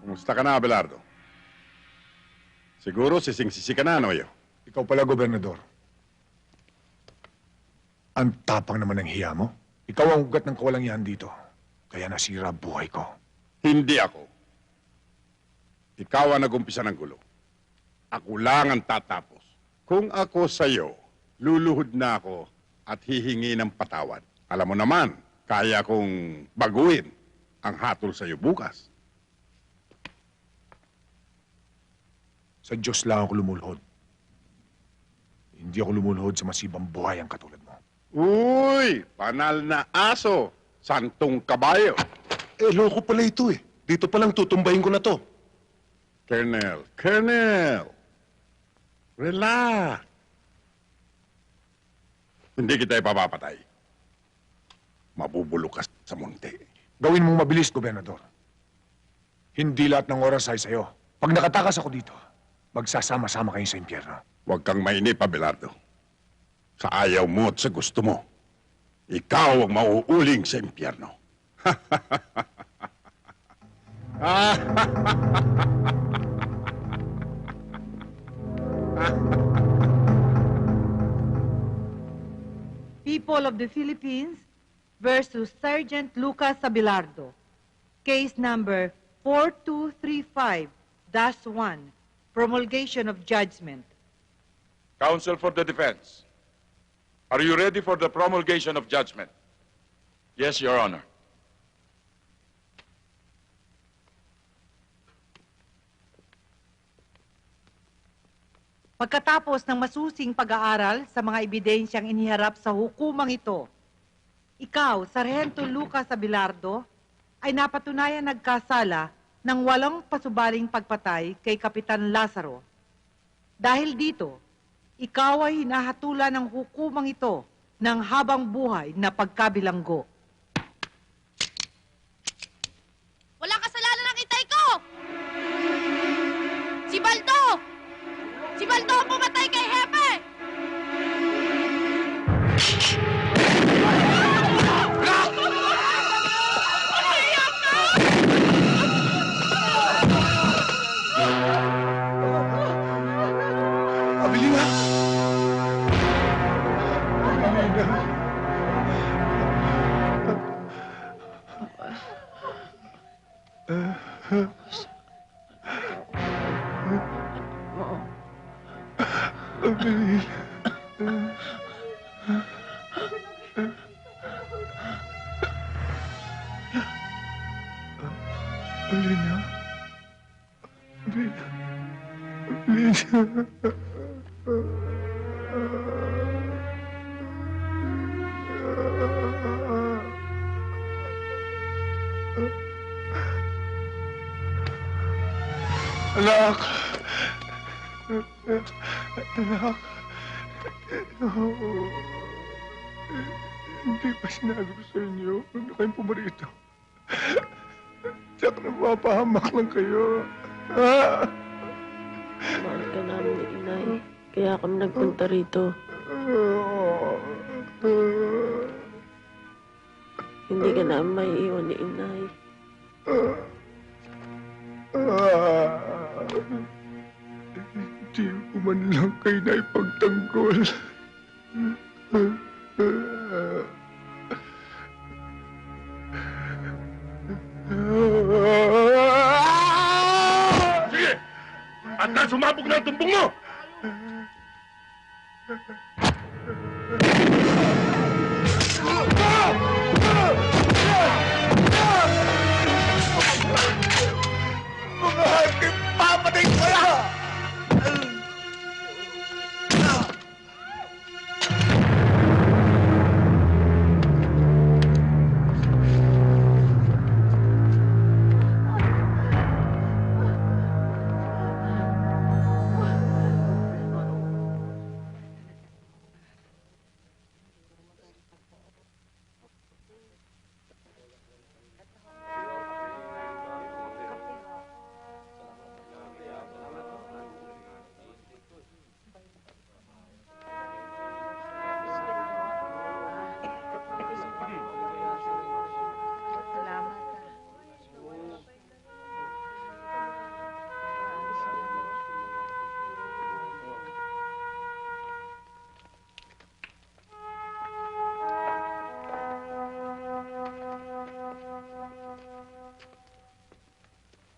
Kumusta ka na, Abelardo? Siguro sising-sisi ka na, Noyo. Ikaw pala, Gobernador. Ang tapang naman ng hiya mo. Ikaw ang ugat ng kawalangian dito. Kaya nasira buhay ko. Hindi ako. Ikaw ang nag-umpisa ng gulo. Ako lang ang tatapos. Kung ako sa'yo, luluhod na ako at hihingi ng patawad. Alam mo naman, kaya kong baguhin ang hatol sa'yo bukas. Sa Diyos lang ako lumulhod. Hindi ako lumulhod sa masibang buhay ang katulad mo. Uy! Panal na aso! Santong kabayo! Loko pala ito eh. Dito palang tutumbayin ko na to. Colonel! Relax! Hindi kita ipapapatay. Mabubulok ka sa munti. Gawin mong mabilis, Gobernador. Hindi lahat ng oras ay sa'yo. Pag nakatakas ako dito, magsasama-sama kayo sa impyerno. Huwag kang mainip, Abelardo. Sa ayaw mo at sa gusto mo, ikaw ang mauuling sa impyerno. People of the Philippines versus Sergeant Lucas Abelardo. Case number 4235-1. Promulgation of judgment. Counsel for the defense. Are you ready for the promulgation of judgment? Yes, Your Honor. Pagkatapos ng masusing pag-aaral sa mga ebidensyang iniharap sa hukumang ito, ikaw, Sargento Lucas Abelardo, ay napatunayan nagkasala ng walang pasubaling pagpatay kay Kapitan Lazaro. Dahil dito, ikaw ay hinahatulan ng hukumang ito ng habang buhay na pagkabilanggo. Wala kasalanan ng itay ko! Si Baldo! Si Baldo ang pumatay kay Hepe! Abilina! Abilina! Abilina! Alina? Alina? Alina? Anak! Anak! Hindi pa sinabi ko sa inyo. Huwag na kayong pumarito. Tsak, napapahamak lang kayo. Mahal ka namin ni Inay. Kaya kami nagpunta rito. Hindi ka namin maiiwan ni Inay. Hindi ko man lang kayo na ipagtanggol. Sige! At na sumabog na ang tumbong mo! Mga hakim, papatay ko na!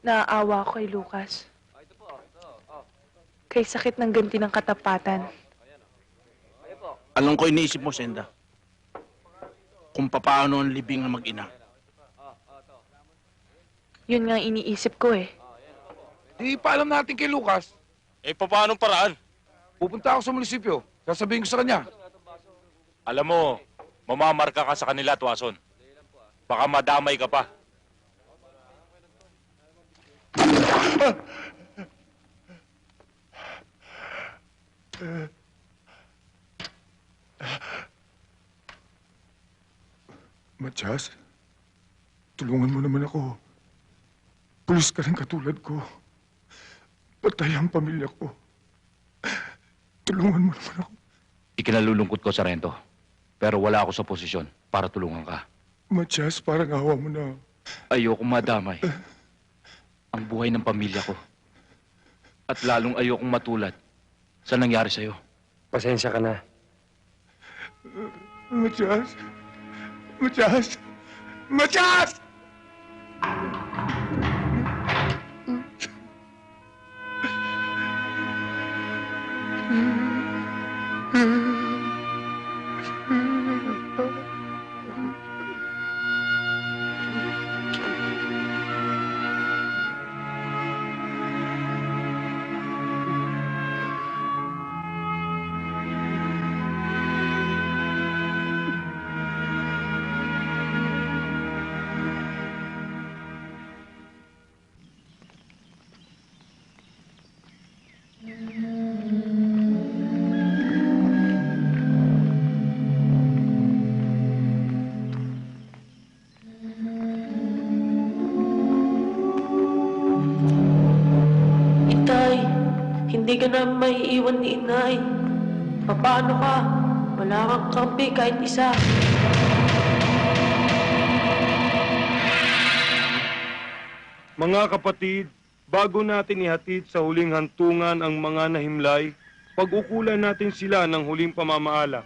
Naaawa ako kay Lucas. Kay sakit ng ganti ng katapatan. Alam ko iniisip mo, Senda. Kung papaano ang libing ng mag-ina. Yun nga ang iniisip ko eh. Di paalam natin kay Lucas. Eh, paano paraan? Pupunta ako sa munisipyo. Sasabihin ko sa kanya. Alam mo, mamamarka ka sa kanila, Tuason. Baka madamay ka pa. Matias, tulungan mo naman ako. Pulis ka rin katulad ko. Patay ang pamilya ko. Tulungan mo naman ako. Ikinalulungkot ko, Sargento. Pero wala ako sa posisyon para tulungan ka. Matias, parang awa mo na. Ayokong madamay ang buhay ng pamilya ko. At lalong ayokong matulad sa nangyari sa'yo. Pasensya ka na. Matias! Matias! Matias! Hindi ka na maiiwan ni Inay. Paano ka? Wala kang kampi kahit isa. Mga kapatid, bago natin ihatid sa huling hantungan ang mga nahimlay, pag-ukulan natin sila ng huling pamamaala.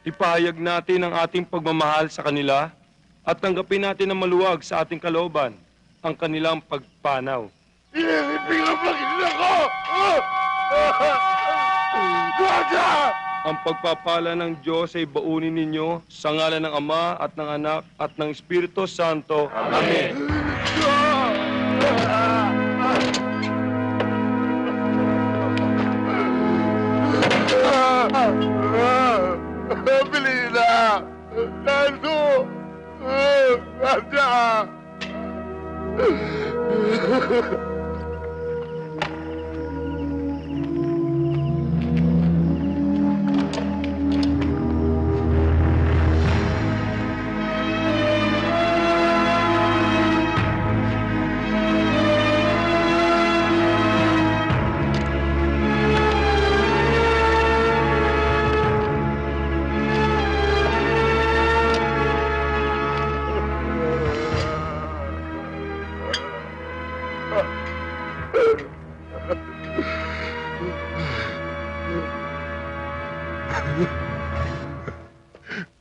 Ipahayag natin ang ating pagmamahal sa kanila at tanggapin natin na maluwag sa ating kalooban ang kanilang pagpanaw. Ilang ang pagkakas ko! Ang pagpapala ng Diyos ay baunin ninyo sa ngalan ng Ama at ng Anak at ng Espiritu Santo. Amen. Belina! Nando! Nanda!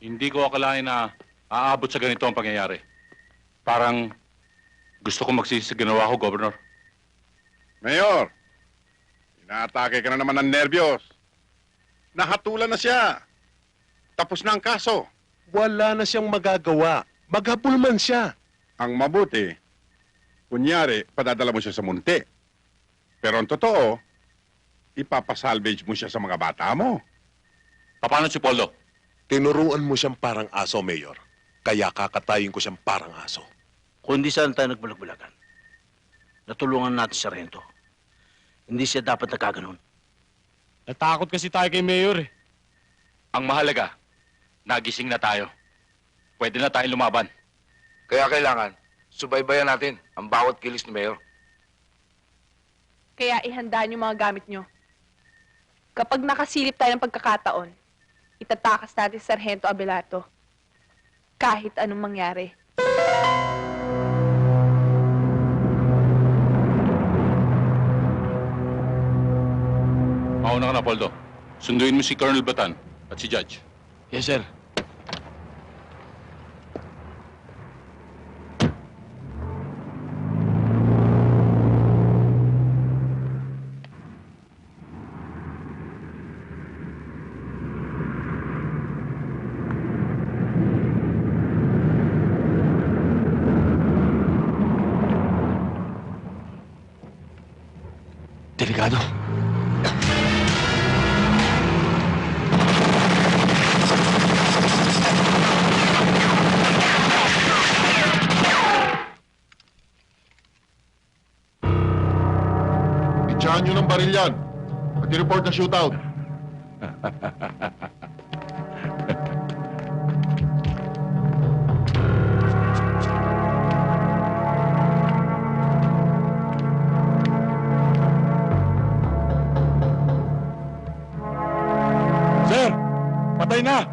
Hindi ko akalain na aabot sa ganito ang pangyayari. Parang gusto ko magsisi sa ginawa ko, Governor. Mayor, inaatake ka na naman ng nervyos. Nahatulan na siya. Tapos na ang kaso. Wala na siyang magagawa. Maghabol man siya. Ang mabuti, kunyari, padadala mo siya sa munti. Pero ang totoo, ipapasalvage mo siya sa mga bata mo. Paano si Poldo? Tinuruan mo siyang parang aso, Mayor. Kaya kakatayin ko siyang parang aso. Kung hindi saan tayo nagbulag-bulagan, natulungan natin si Sargento. Hindi siya dapat nagkaganon. Natakot kasi tayo kay Mayor eh. Ang mahalaga, nagising na tayo. Pwede na tayong lumaban. Kaya kailangan, subaybayan natin ang bawat kilos ni Mayor. Kaya ihandaan yung mga gamit nyo. Kapag nakasilip tayo ng pagkakataon, itatakas natin si Sargento Abelardo. Kahit anong mangyari. Mauna ka na, Poldo. Sunduin mo si Colonel Batan at si Judge. Yes, sir. Delikado. Itsahan nyo ng baril yan at i-report na shootout. Sir, patay na.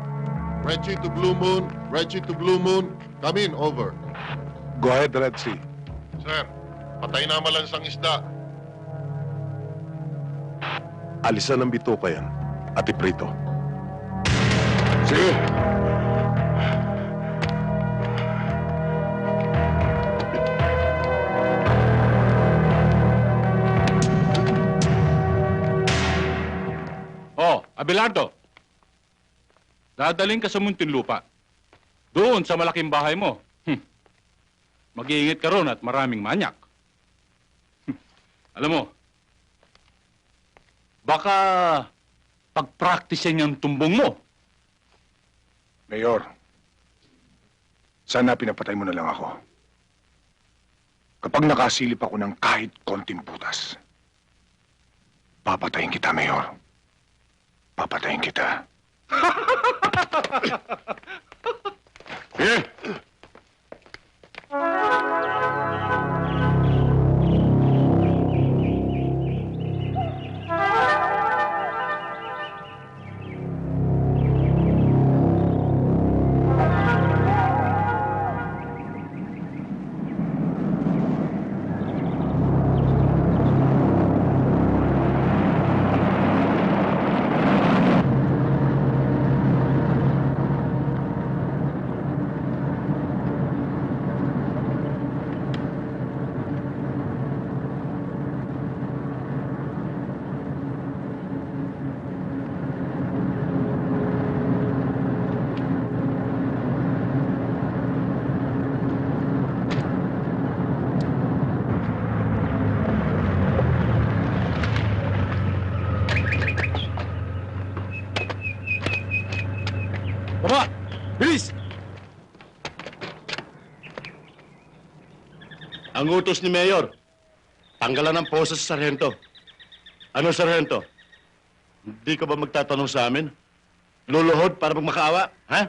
Red Sheet to Blue Moon, Red Sheet to Blue Moon, come in, over. Go ahead, Red Sea. Sir, patay na malansang isda. Alisan ng bituka yan at iprito. Sige. Oh, Abelardo. Dadaling ka sa Muntinlupa. Doon sa malaking bahay mo. Mag-iingat ka ron at maraming manyak. Alam mo, baka pag-practicean yung tumbong mo. Mayor, sana pinapatay mo na lang ako. Kapag nakasilip ako ng kahit konting butas, papatayin kita, Mayor. Papatayin kita. Sige. Ang utos ni Mayor, tanggalan ng posa sa sarhento. Ano, sarhento? Hindi ka ba magtatanong sa amin? Luluhod para magmakaawa, ha?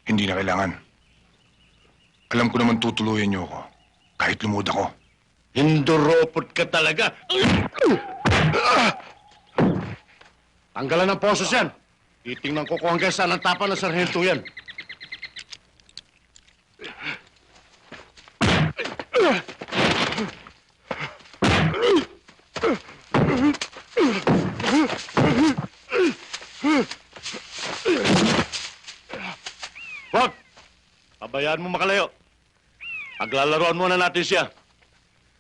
Hindi na kailangan. Alam ko naman tutuluyan niyo ako. Kahit lumuhod ako. Hinduropot ka talaga. Tanggalan ng posos yan. Titingnan ko kung hanggang saan ang tapa ng sarhento yan. Wag! Pabayaan mo makalayo. Paglalaroan muna natin siya.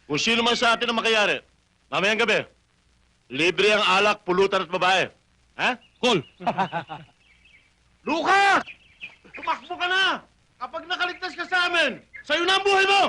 Kung sino man sa atin ang makayari, mamayang gabi, libre ang alak, pulutan at babae. Ha? Cool! Lucas! Tumakbo ka na! Kapag nakaligtas ka sa amin, sa'yo na ang buhay mo!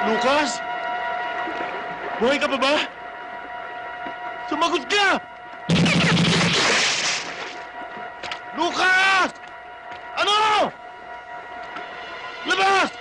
Lucas? Buhay ka pa ba? Sumagot ka! Lucas! Ano? Labas!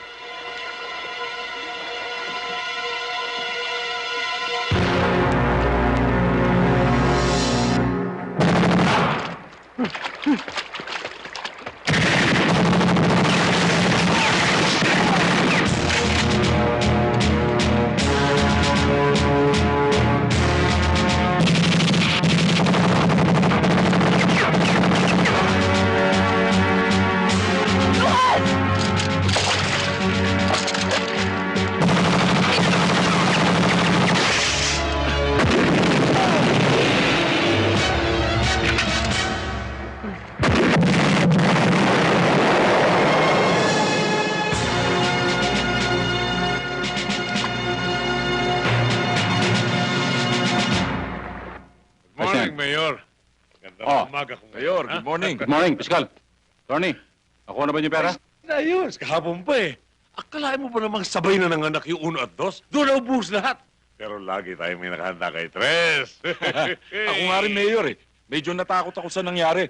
Morning, Mayor. Ganda umaga ko. Mayor, good morning. Good morning, Piskal. Tony, nakuha na ba yung pera? Ayos, kahapon pa eh. Akalain mo ba namang sabay na nanganak yung 1 at 2? Doon na ubus lahat. Pero lagi tayo may nakahanda kay Tres. Ako nga rin, Mayor eh. Medyo natakot ako sa nangyari.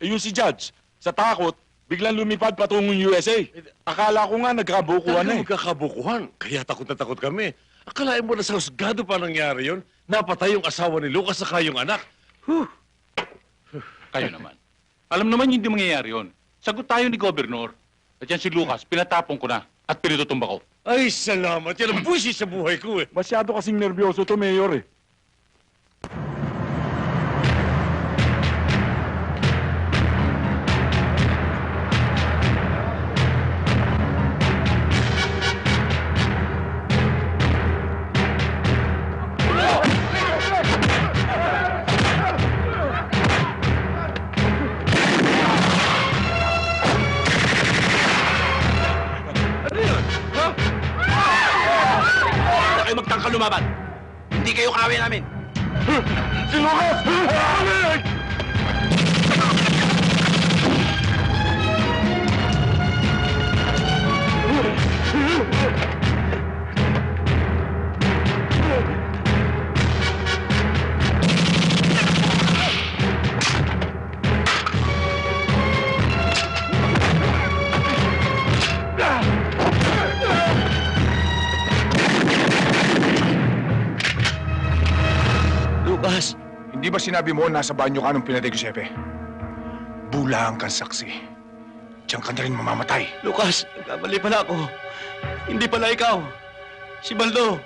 Eh yung si Judge, sa takot, biglang lumipad patungong USA. Akala ko nga nagkabukuhan na eh. Nagkakabukuhan. Kaya takot na takot kami. Akalain mo na sa husgado pa nangyari yun? Napatay yung asawa ni Lucas saka yung anak. Kayo naman. Alam naman hindi mangyayari yun. Sagot tayo ni Gobernur. At yan si Lucas, pinatapong ko na at pinitutumba ko. Ay, salamat. Yan ang buwisit sa buhay ko eh. Masyado kasing nervyoso to, Mayor eh. Kayo magtangka lumaban. Hindi kayo kaaway namin. Si Lucas! Di ba sinabi mo nasa banyo ka nung pinatay ko si Hepe? Bulang kang saksi. Diyan ka na rin mamamatay. Lucas, nagkamali pala ako. Hindi pala ikaw. Si Baldo.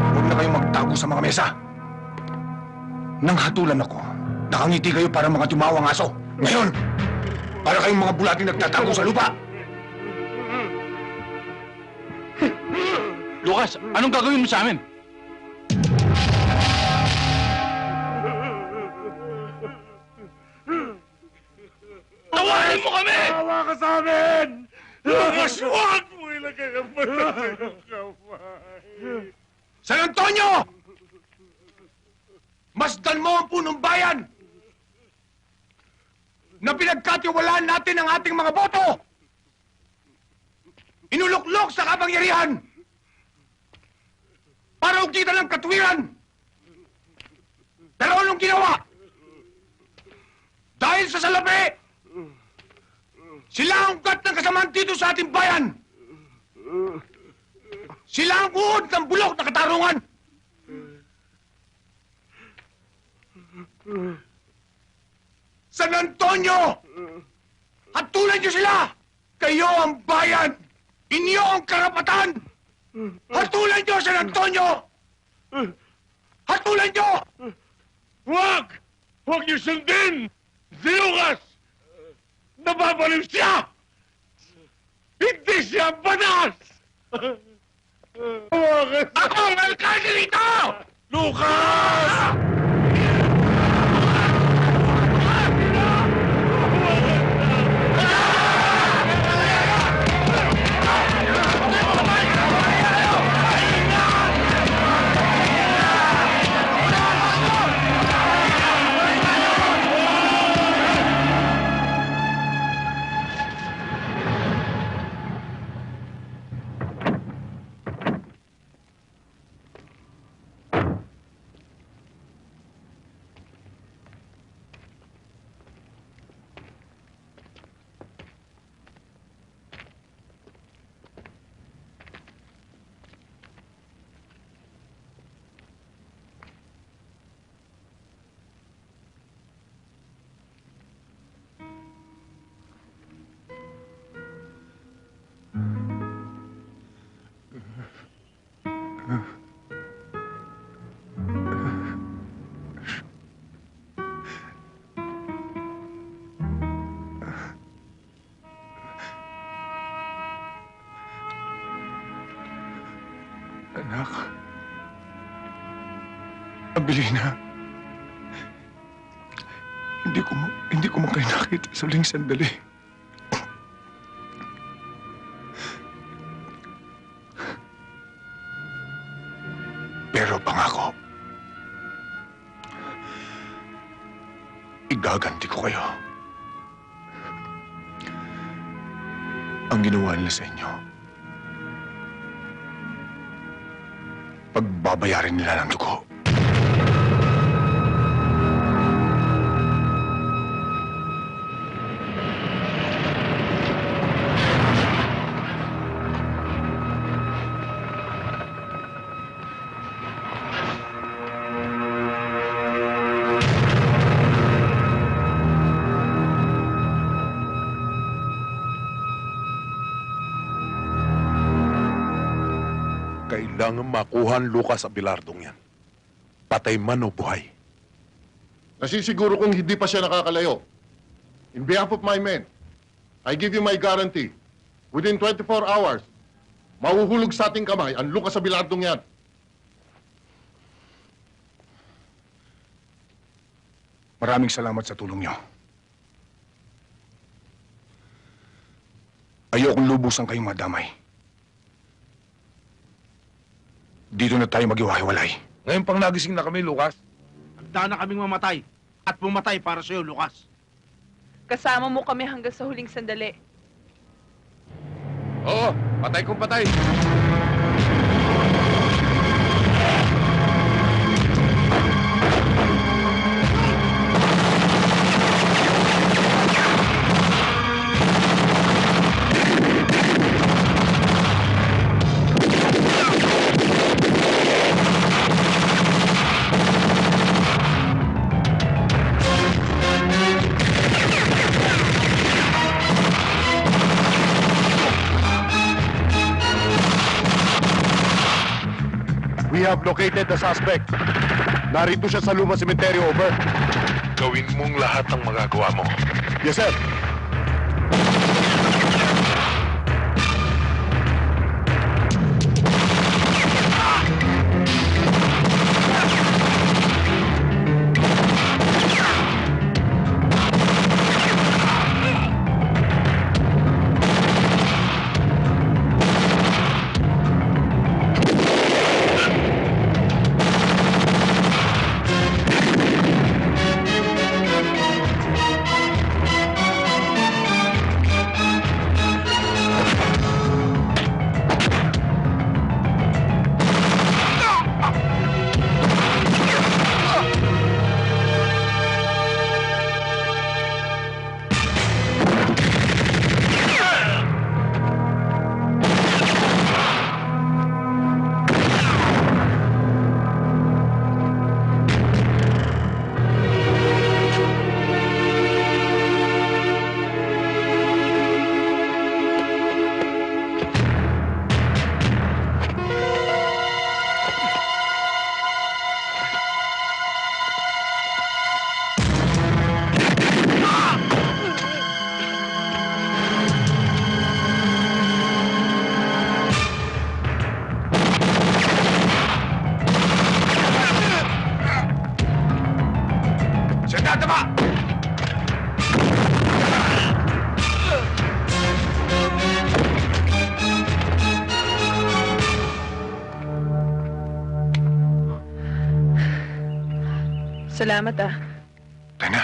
Huwag na kayong magtago sa mga mesa. Nang hatulan ako, nakangiti kayo para mga tumawang aso. Ngayon, para kayong mga bulating nagtatago sa lupa. Lucas, anong gagawin mo sa amin? Tawarin mo kami! Tawa ka sa amin! Lucas, huwag mo ilagay ang mata sa iyong kamay. San Antonio! Masdan mo ang punong bayan na pinagkatiwalaan natin ang ating mga boto! Inuluklok sa kapangyarihan para ugita ng katwiran! Pero anong ginawa? Dahil sa salapi, sila ang ugat ng kasamaan dito sa ating bayan! Sila ang uod ng bulok na katarungan! San Antonio! Hatulan niyo sila! Kayo ang bayan! Inyo ang karapatan! Hatulan niyo, San Antonio! Hatulan niyo! Huwag! Huwag niyo sundin! Si Lucas! Nababaliw siya! Hindi siya batas! Ako ang alkalde dito! Lucas! Anak. Abilina. Hindi ko man kayo nakita sa huling sandali. Pero pangako, igaganti ko kayo. Ang ginawa nila sa inyo, pagbabayarin nila ng dugo. Kailangan makuha ang Lucas Abelardong yan. Patay man o buhay. Nasisiguro kong hindi pa siya nakakalayo. In behalf of my men, I give you my guarantee. Within 24 hours, mahuhulog sa ating kamay ang Lucas Abelardong yan. Maraming salamat sa tulong niyo. Ayokong lubusan kayong madamay. Dito na tayo maghiwa-hiwalay. Ngayon pang nagising na kami, Lucas. Handa na kaming mamatay. At pumatay para sa'yo, Lucas. Kasama mo kami hanggang sa huling sandali. Oo, patay kung patay. have located the suspect. Narito siya sa Luma Cemetery, over. Gawin mong lahat ng magagawa mo. Yes, sir. Salamat ah. Tayo na.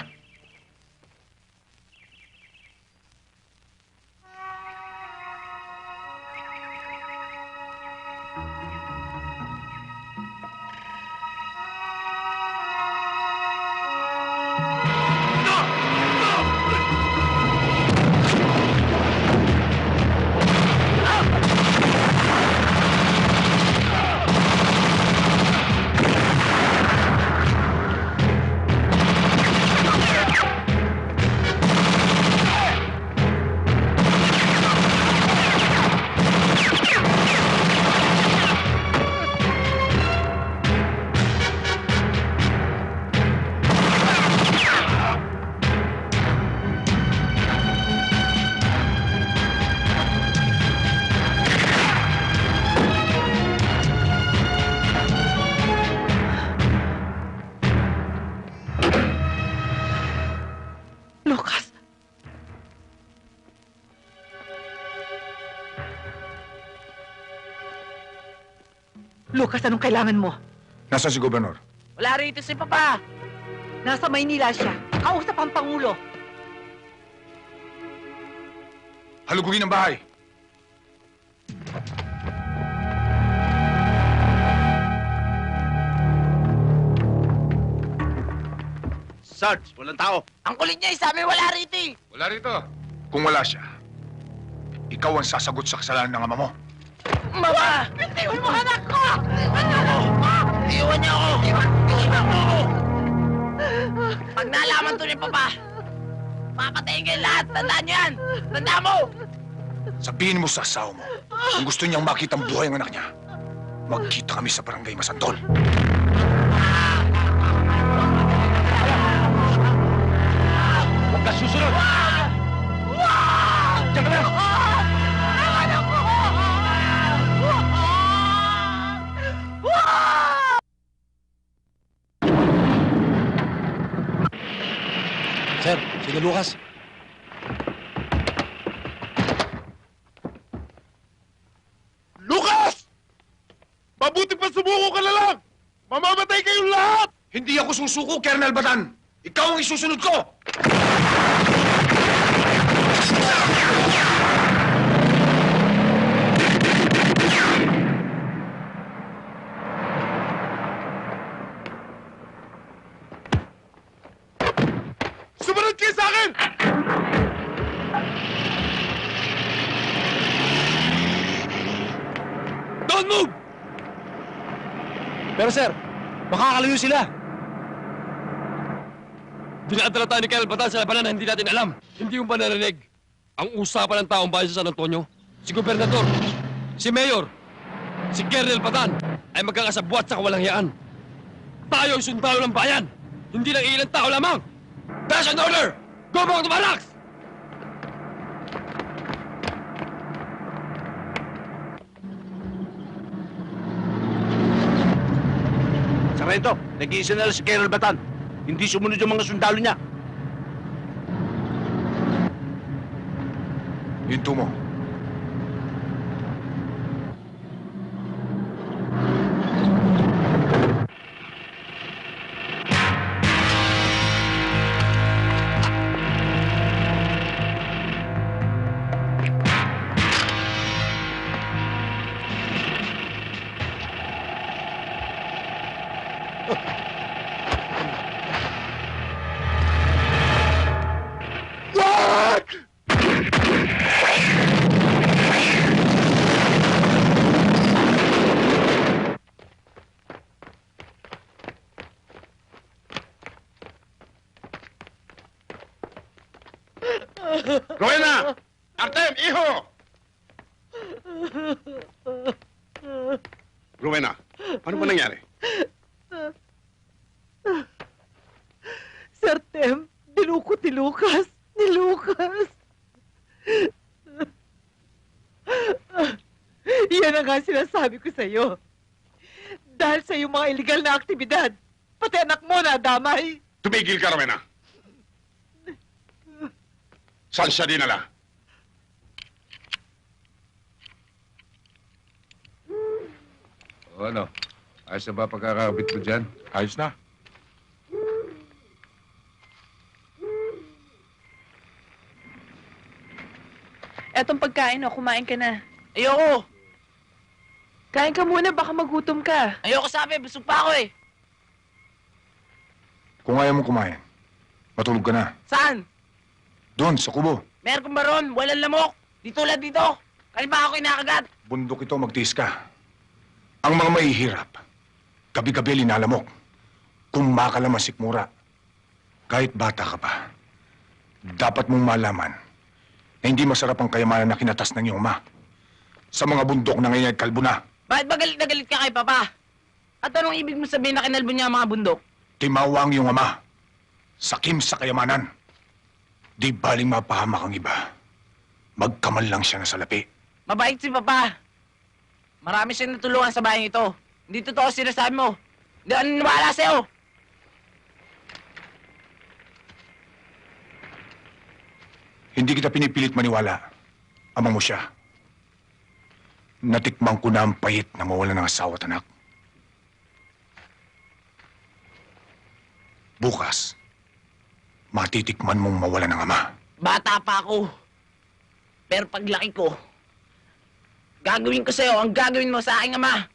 Lucas! Lucas, anong kailangan mo? Nasaan si Gobernador? Wala rito si Papa. Nasa Maynila siya. Kausap ang Pangulo. Halugugin ang bahay. Sarge, walang tao. Ang kulit niya, sabi wala rito eh. Wala rito. Kung wala siya, ikaw ang sasagot sa kasalanan ng ama mo. Mama! Iwan mo anak ko! Iwan niyo ako! Iwan niyo ako! Iwan mo ako! Pag nalaman to ni Papa, papatayin kayo lahat! Tandaan niyo yan! Tandaan mo! Sabihin mo sa asawa mo, kung gusto niyang makita ang buhay ng anak niya, magkita kami sa barangay Masantol. Huwag ka susunod! Diyan ka lang! Sir, sino Lucas? Lucas! Mabuti pa sumuko ka na lang! Mamamatay kayong lahat! Hindi ako susuko, Colonel Batan! Ikaw ang isusunod ko! Sumunod kayo sa akin! Don't move! Pero sir, makakalayo sila. Dinadala tayo ni Colonel Batan sa labanan na hindi natin alam. Hindi mo ba narinig? Ang usapan ng taong bayan sa San Antonio, si Gobernador, si Mayor, si Colonel Batan, ay magkakasabwat sa kawalangyaan. Tayo ay sundalo ng bayan, hindi lang ilang tao lamang. That's an order! Go back to barracks! Sargento, nag-iisa na lang si Colonel Batan. Hindi sumunod yung mga sundalo niya. Hinto mo. Rowena! Artem, iho! Rowena, ano ba nangyari? Sir Tem, dinukot ni Lucas. Ni Lucas. Yan ang nga sinasabi ko sa'yo. Dahil sa iyong mga illegal na aktibidad, pati anak mo na damay. Tumigil ka, Rowena. Saan siya dinala? O ano? Ayos na ba pagkakabit mo dyan? Ayos na. Etong pagkain, kumain ka na. Ayoko. Kain ka muna, baka magutom ka. Ayoko sabi, busog pa ako eh. Kung ayaw mo kumain, matulog ka na. Saan? Doon, sa kubo. Meron kong baron, walang lamok. Di tulad dito. Kaya ba ako inakagat? Bundok ito, magtiis ka. Ang mga mahihirap, gabi-gabi linalamok. Kung makalaman sikmura, kahit bata ka pa, dapat mong malaman na hindi masarap ang kayamanan na kinatas ng iyong ama. Sa mga bundok na ngayon ay kalbo na. Bakit ba galit na galit ka kay Papa? At anong ibig mo sabihin na kinalbo niya ang mga bundok? Timawa ang iyong ama. Sakim sa kayamanan. Di baling mapahamak ang iba. Magkamal lang siya na salapi. Mabait si Papa. Marami siyang natulungan sa bayang ito. Hindi totoo sinasabi mo. Hindi ako naniwala sa'yo. Hindi kita pinipilit maniwala. Ama mo siya. Natikman ko na ang payit na mawala ng asawa at anak. Bukas, matitikman mong mawala ng ama. Bata pa ako. Pero paglaki ko, gagawin ko sa'yo ang gagawin mo sa aking ama.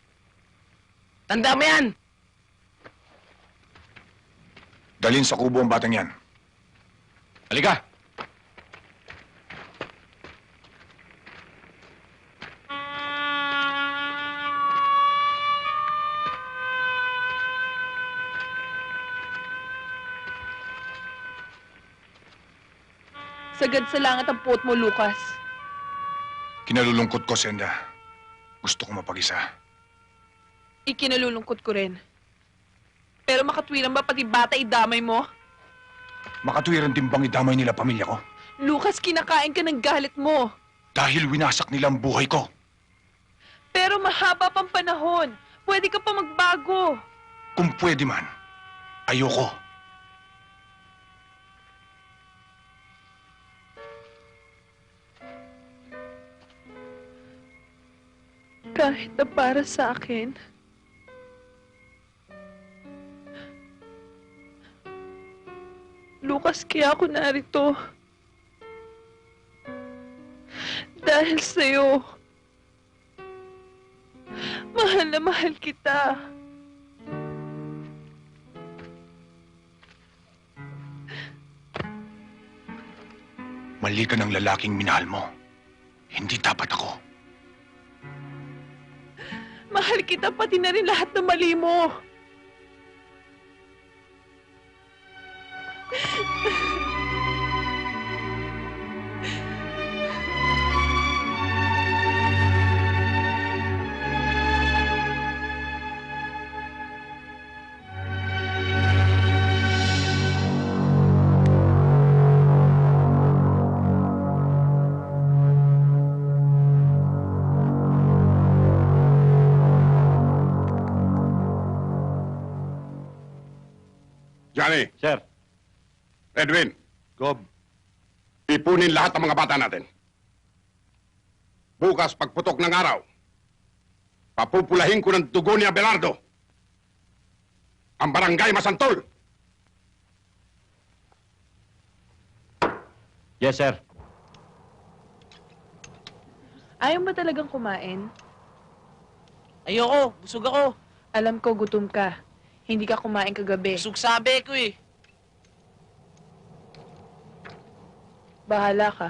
Tanda mo yan. Dalhin sa kubo ang batang yan. Halika! Sagad sa langit ang puot mo, Lucas. Kinalulungkot ko, Senda. Gusto ko mapag-isa. Ikinalulungkot ko rin. Pero makatwiran ba pati bata idamay mo? Makatuwiran din bang idamay nila pamilya ko? Lucas, kinakain ka ng galit mo. Dahil winasak nila ang buhay ko. Pero mahaba pang panahon. Pwede ka pa magbago. Kung pwede man, ayoko. Kahit na para sa akin. Lucas, kaya ako narito. Dahil sa'yo. Mahal na mahal kita. Mali ka ng lalaking minahal mo. Hindi dapat ako. Mahal kita pati na rin lahat ng mali mo. Manny. Sir. Edwin. Gob. Ipunin lahat ng mga bata natin. Bukas, pagputok ng araw, papupulahin ko ng dugo ni Abelardo ang barangay Masantol. Yes, sir. Ayaw ba talagang kumain? Ayoko, busog ako. Alam ko gutom ka. Hindi ka kumain kagabi. Busog sabi ko eh. Bahala ka.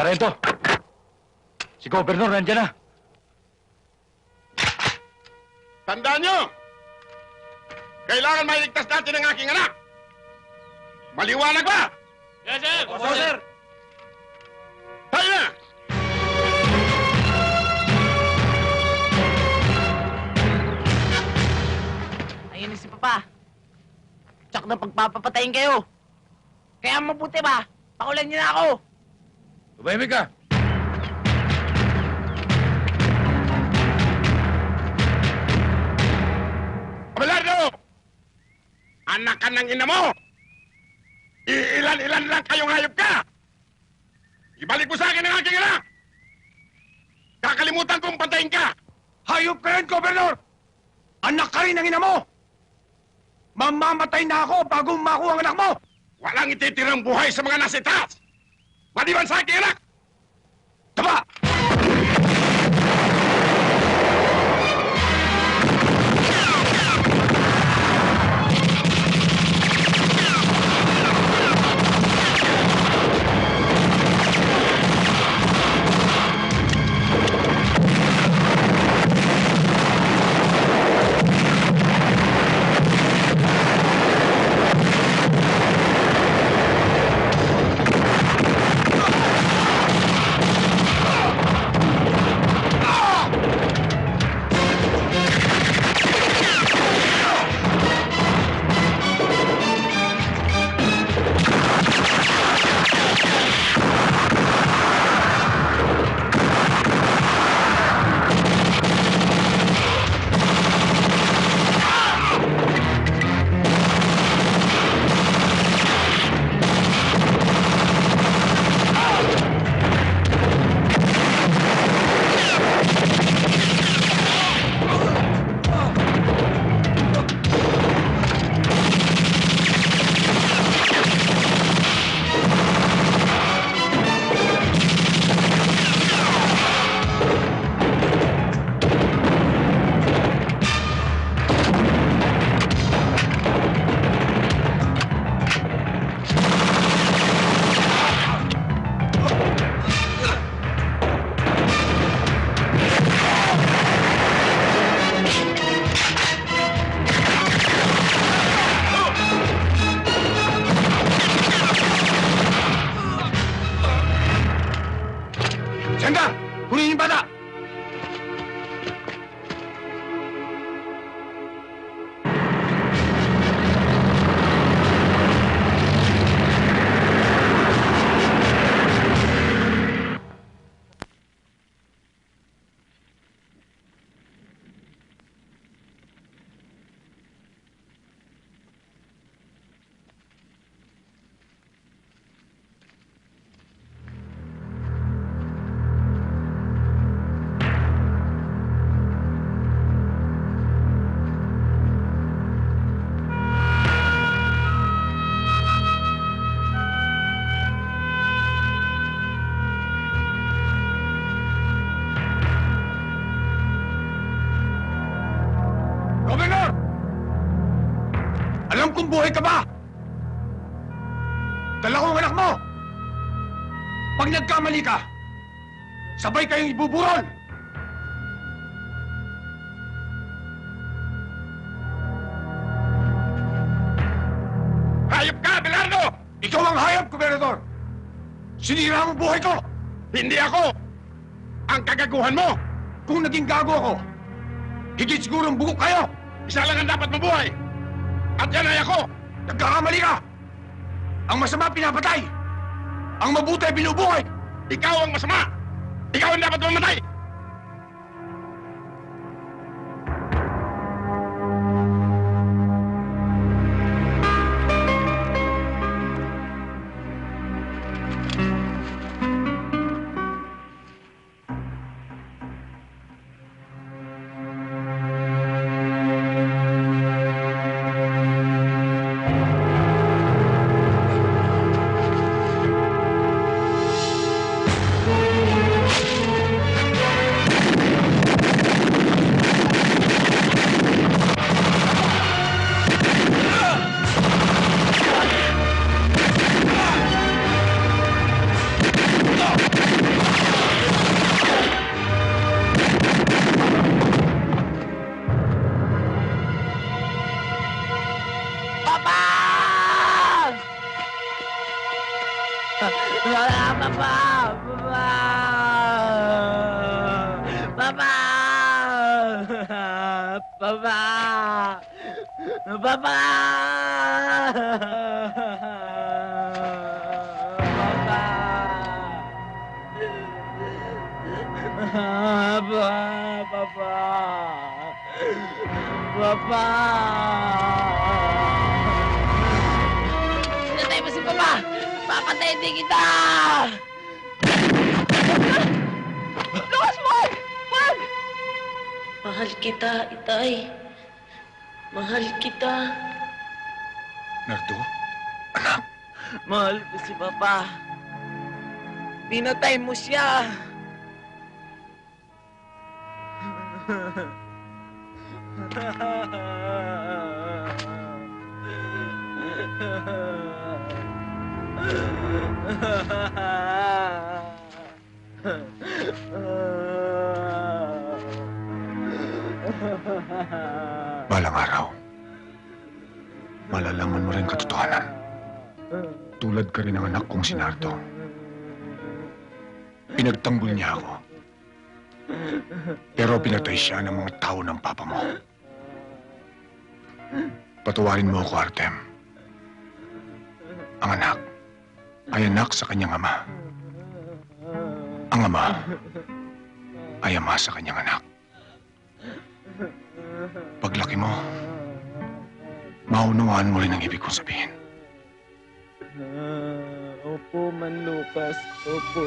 Sargento! Si Gobernador nandiyan na! Tandaan nyo! Kailangan mailigtas natin ang aking anak! Maliwanag ba? Yes, sir! Opo, sir! Tayo na! Ayun si Papa. Tsak na pagpapapatayin kayo. Kaya mabuti ba? Pakulan niyo na ako. Tumahimik ka! Abelardo! Anak ka ng ina mo! Iilan-ilan lang kayong hayop ka! Ibalik mo sa akin ang aking anak! Kakalimutan kong patayin ka! Hayop ka rin, Gobernador! Anak ka rin ng ina mo! Mamamatay na ako bago makuha ang anak mo! Walang ititirang buhay sa mga nasa itaas! Maliban sa aking anak! Taba! Senda! Kunin yung bata! Gobernador! Alam kong buhay ka ba? Dala ko ang anak mo! Pag nagkamali ka, sabay kayong ibuburol! Hayop ka, Abelardo! Ikaw ang hayop, Gobernador! Sinira mo buhay ko! Hindi ako! Ang kagaguhan mo! Kung naging gago ako, higit sigurong bugok kayo! Isa lang ang dapat mabuhay! At yan ay ako! Nagkakamali ka! Ang masama pinapatay! Ang mabuti ay binubuhay! Ikaw ang masama! Ikaw ang dapat mamatay! Pinatay mo si Papa! Papatayin din kita! Lukas, wag! Wag! Mahal kita, Itay. Mahal kita. Nardo? Mahal ko si Papa. Pinatay mo siya. Balang araw, malalaman mo rin katotohanan. Tulad ka rin ng anak kong si Nardo. Pinagtanggol niya ako. Pero pinatay siya ng mga tao ng papa mo. Patawarin mo ako, Artem. Ang anak ay anak sa kanyang ama. Ang ama ay ama sa kanyang anak. Paglaki mo, maunawaan mo rin ang ibig kong sabihin. Opo, Man Lucas. Opo.